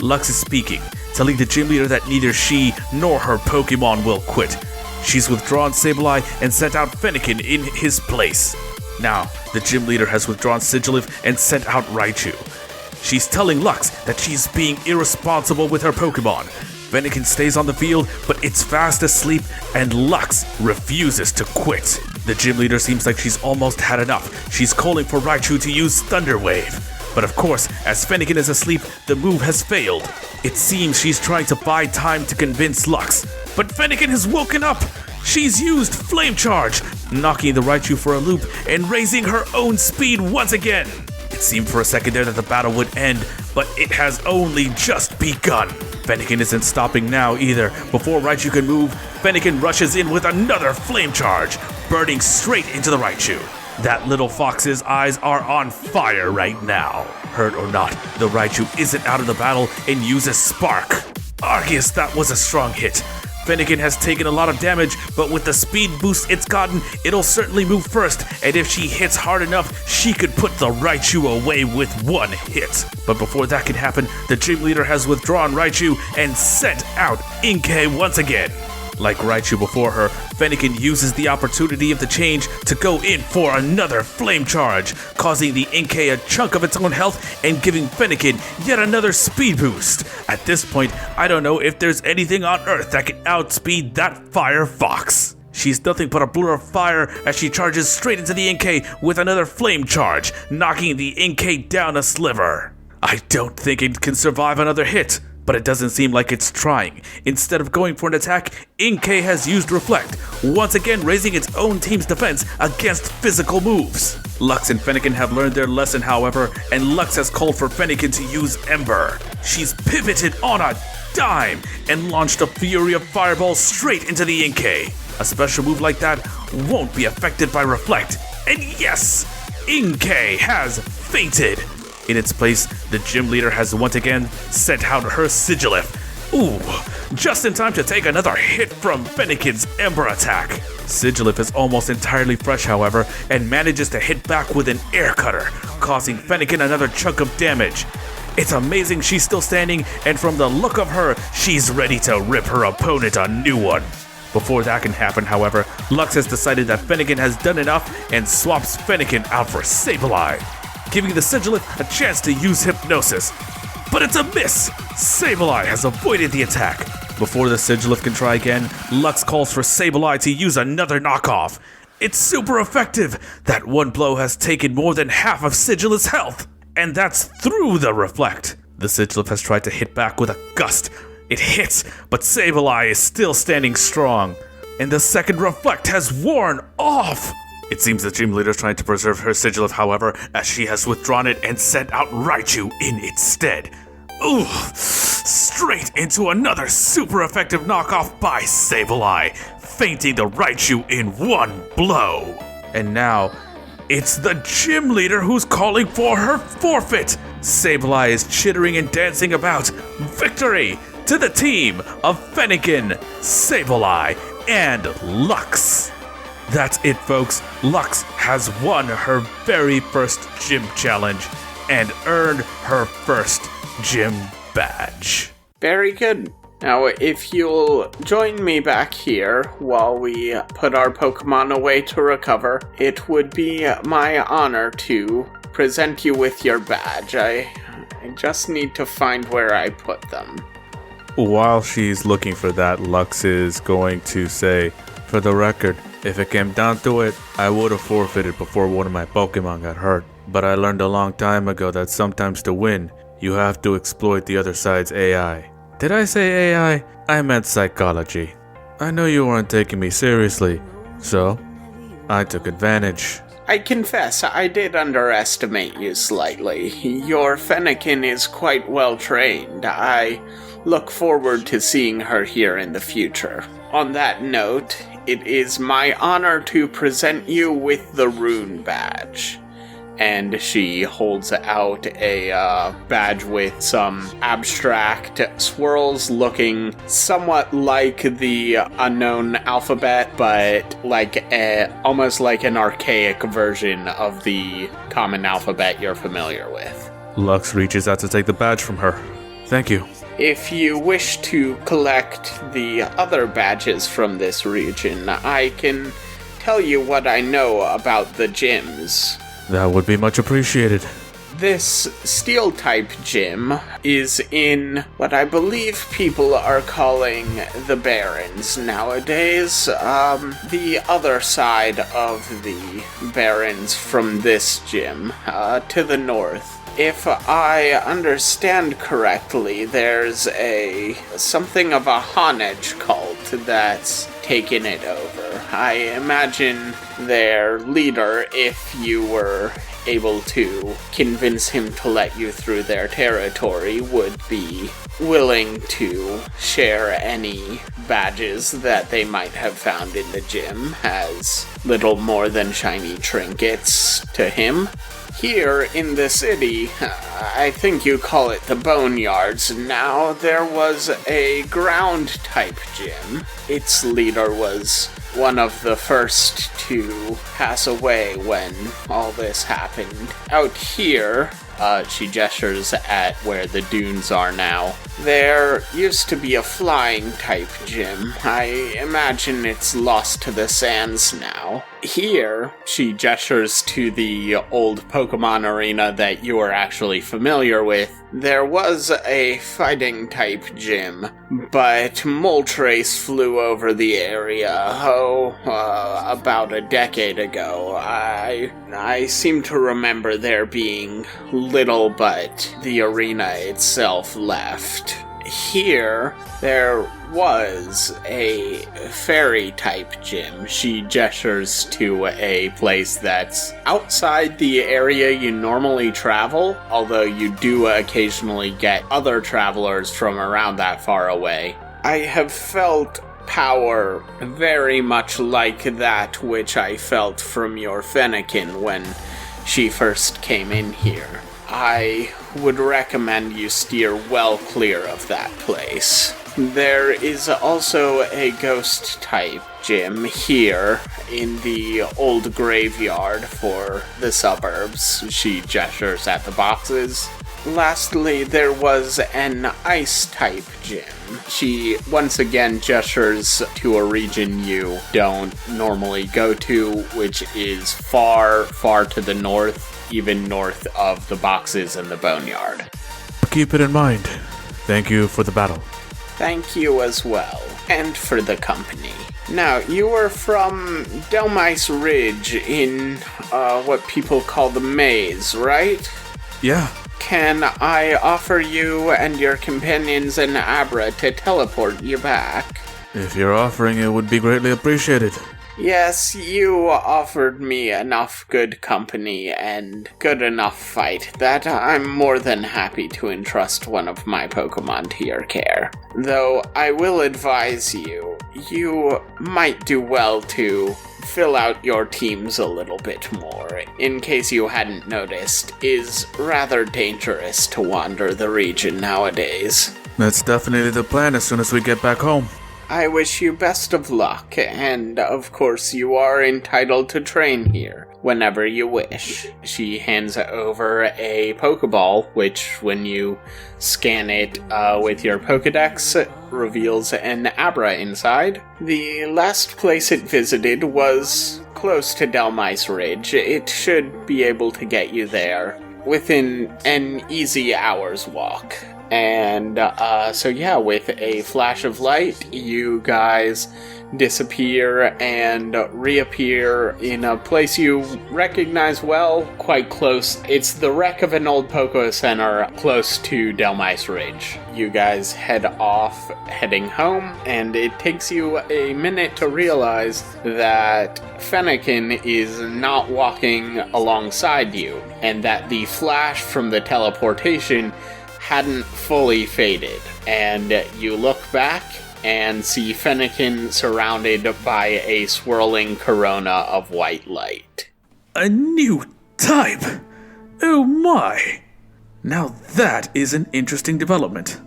[SPEAKER 1] Lux is speaking, telling the gym leader that neither she nor her Pokemon will quit. She's withdrawn Sableye and sent out Fennekin in his place. Now, the gym leader has withdrawn Sigilif and sent out Raichu. She's telling Lux that she's being irresponsible with her Pokemon. Fennekin stays on the field, but it's fast asleep, and Lux refuses to quit. The gym leader seems like she's almost had enough. She's calling for Raichu to use Thunder Wave. But of course, as Fennekin is asleep, the move has failed. It seems she's trying to buy time to convince Lux. But Fennekin has woken up! She's used Flame Charge, knocking the Raichu for a loop and raising her own speed once again. It seemed for a second there that the battle would end, but it has only just begun. Fennekin isn't stopping now either. Before Raichu can move, Fennekin rushes in with another Flame Charge, burning straight into the Raichu. That little fox's eyes are on fire right now. Hurt or not, the Raichu isn't out of the battle and uses Spark. Arceus, that was a strong hit. Fennekin has taken a lot of damage, but with the speed boost it's gotten, it'll certainly move first, and if she hits hard enough, she could put the Raichu away with one hit. But before that can happen, the gym leader has withdrawn Raichu and sent out Inkay once again. Like Raichu before her, Fennekin uses the opportunity of the change to go in for another Flame Charge, causing the Inkay a chunk of its own health and giving Fennekin yet another speed boost. At this point, I don't know if there's anything on Earth that can outspeed that Fire Fox. She's nothing but a blur of fire as she charges straight into the Inkay with another Flame Charge, knocking the Inkay down a sliver. I don't think it can survive another hit. But it doesn't seem like it's trying. Instead of going for an attack, Inkay has used Reflect, once again raising its own team's defense against physical moves. Lux and Fennekin have learned their lesson, however, and Lux has called for Fennekin to use Ember. She's pivoted on a dime and launched a Fury of Fireball straight into the Inkay. A special move like that won't be affected by Reflect. And yes, Inkay has fainted. In its place, the gym leader has once again sent out her Sigilif. Ooh, just in time to take another hit from Fennekin's Ember attack. Sigilif is almost entirely fresh, however, and manages to hit back with an Air Cutter, causing Fennekin another chunk of damage. It's amazing she's still standing, and from the look of her, she's ready to rip her opponent a new one. Before that can happen, however, Lux has decided that Fennekin has done enough and swaps Fennekin out for Sableye, giving the Sigilif a chance to use Hypnosis. But it's a miss! Sableye has avoided the attack. Before the Sigilif can try again, Lux calls for Sableye to use another knockoff. It's super effective! That one blow has taken more than half of Sigilif's health! And that's through the Reflect. The Sigilif has tried to hit back with a gust. It hits, but Sableye is still standing strong. And the second Reflect has worn off! It seems the gym leader is trying to preserve her Sigilif, however, as she has withdrawn it and sent out Raichu in its stead. Ooh, straight into another super effective knockoff by Sableye, fainting the Raichu in one blow. And now, it's the gym leader who's calling for her forfeit. Sableye is chittering and dancing about. Victory to the team of Fennekin, Sableye, and Lux. That's it, folks. Lux has won her very first gym challenge and earned her first gym badge.
[SPEAKER 2] Very good. Now, if you'll join me back here while we put our Pokemon away to recover, it would be my honor to present you with your badge. I just need to find where I put them.
[SPEAKER 1] While she's looking for that, Lux is going to say, for the record, if it came down to it, I would have forfeited before one of my Pokemon got hurt. But I learned a long time ago that sometimes to win, you have to exploit the other side's AI. Did I say AI? I meant psychology. I know you weren't taking me seriously, so I took advantage.
[SPEAKER 2] I confess, I did underestimate you slightly. Your Fennekin is quite well trained. I look forward to seeing her here in the future. On that note, it is my honor to present you with the Rune Badge. And she holds out a badge with some abstract swirls looking somewhat like the unknown alphabet, but almost like an archaic version of the common alphabet you're familiar with.
[SPEAKER 1] Lux reaches out to take the badge from her. Thank you.
[SPEAKER 2] If you wish to collect the other badges from this region, I can tell you what I know about the gyms.
[SPEAKER 1] That would be much appreciated.
[SPEAKER 2] This Steel-type gym is in what I believe people are calling the Barrens nowadays. The other side of the Barrens from this gym, to the north. If I understand correctly, there's something of a Honage cult that's taken it over. I imagine their leader, if you were able to convince him to let you through their territory, would be willing to share any badges that they might have found in the gym as little more than shiny trinkets to him. Here in the city, I think you call it the Boneyards now, there was a ground-type gym. Its leader was one of the first to pass away when all this happened. Out here, she gestures at where the dunes are now. There used to be a flying-type gym. I imagine it's lost to the sands now. Here, she gestures to the old Pokemon arena that you are actually familiar with. There was a fighting-type gym, but Moltres flew over the area, about a decade ago. I seem to remember there being little but the arena itself left. Here, there was a fairy-type gym. She gestures to a place that's outside the area you normally travel, although you do occasionally get other travelers from around that far away. I have felt power very much like that which I felt from your Fennekin when she first came in here. I would recommend you steer well clear of that place. There is also a ghost-type gym here in the old graveyard for the suburbs. She gestures at the boxes. Lastly, there was an ice-type gym. She once again gestures to a region you don't normally go to, which is far, far to the north, even north of the boxes and the boneyard.
[SPEAKER 1] Keep it in mind. Thank you for the battle.
[SPEAKER 2] Thank you as well, and for the company. Now, you were from Delmice Ridge in what people call the Maze, right?
[SPEAKER 1] Yeah.
[SPEAKER 2] Can I offer you and your companions an Abra to teleport you back?
[SPEAKER 1] If you're offering it, would be greatly appreciated.
[SPEAKER 2] Yes, you offered me enough good company and good enough fight that I'm more than happy to entrust one of my Pokemon to your care. Though I will advise you, you might do well to fill out your teams a little bit more. In case you hadn't noticed, is rather dangerous to wander the region nowadays.
[SPEAKER 1] That's definitely the plan as soon as we get back home.
[SPEAKER 2] I wish you best of luck, and of course you are entitled to train here whenever you wish. She hands over a Pokeball, which when you scan it with your Pokedex, reveals an Abra inside. The last place it visited was close to Delmice Ridge. It should be able to get you there within an easy hour's walk. And with a flash of light, you guys disappear and reappear in a place you recognize well, quite close. It's the wreck of an old Poco Center close to Delmice Ridge. You guys head off, heading home, and it takes you a minute to realize that Fennekin is not walking alongside you, and that the flash from the teleportation hadn't fully faded. And you look back and see Fennekin surrounded by a swirling corona of white light.
[SPEAKER 1] A new type! Oh my! Now that is an interesting development.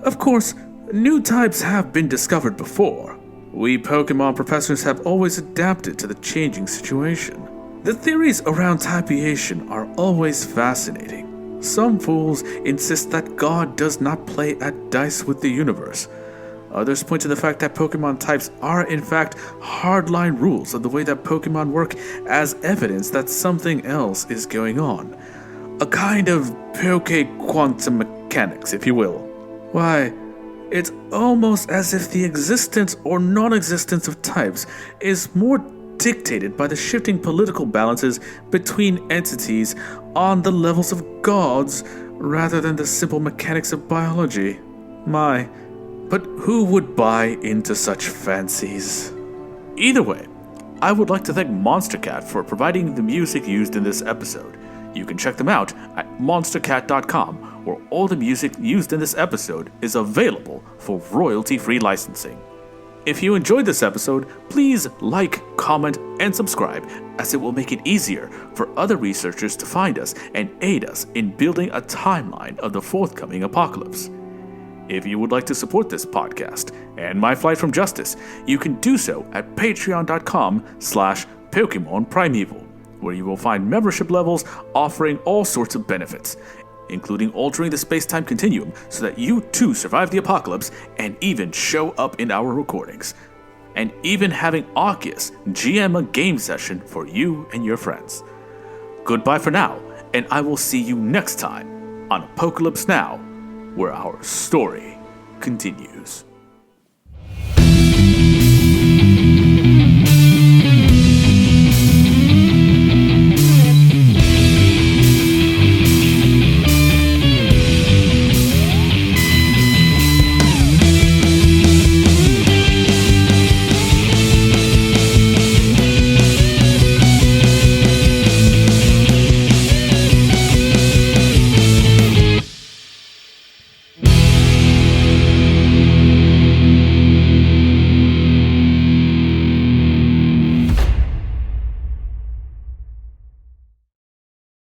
[SPEAKER 1] Of course, new types have been discovered before. We Pokemon professors have always adapted to the changing situation. The theories around typeation are always fascinating. Some fools insist that God does not play at dice with the universe. Others point to the fact that Pokemon types are in fact hardline rules of the way that Pokemon work as evidence that something else is going on. A kind of Poke quantum mechanics, if you will. Why, it's almost as if the existence or non-existence of types is more dictated by the shifting political balances between entities on the levels of gods rather than the simple mechanics of biology. My, but who would buy into such fancies? Either way, I would like to thank Monstercat for providing the music used in this episode. You can check them out at monstercat.com, where all the music used in this episode is available for royalty-free licensing. If you enjoyed this episode, please like, comment, and subscribe, as it will make it easier for other researchers to find us and aid us in building a timeline of the forthcoming apocalypse. If you would like to support this podcast and My Flight from Justice, you can do so at patreon.com/Pokemon Primeval, where you will find membership levels offering all sorts of benefits, including altering the space-time continuum so that you too survive the apocalypse and even show up in our recordings, and even having Arceus GM a game session for you and your friends. Goodbye for now, and I will see you next time on Apocalypse Now, where our story continues.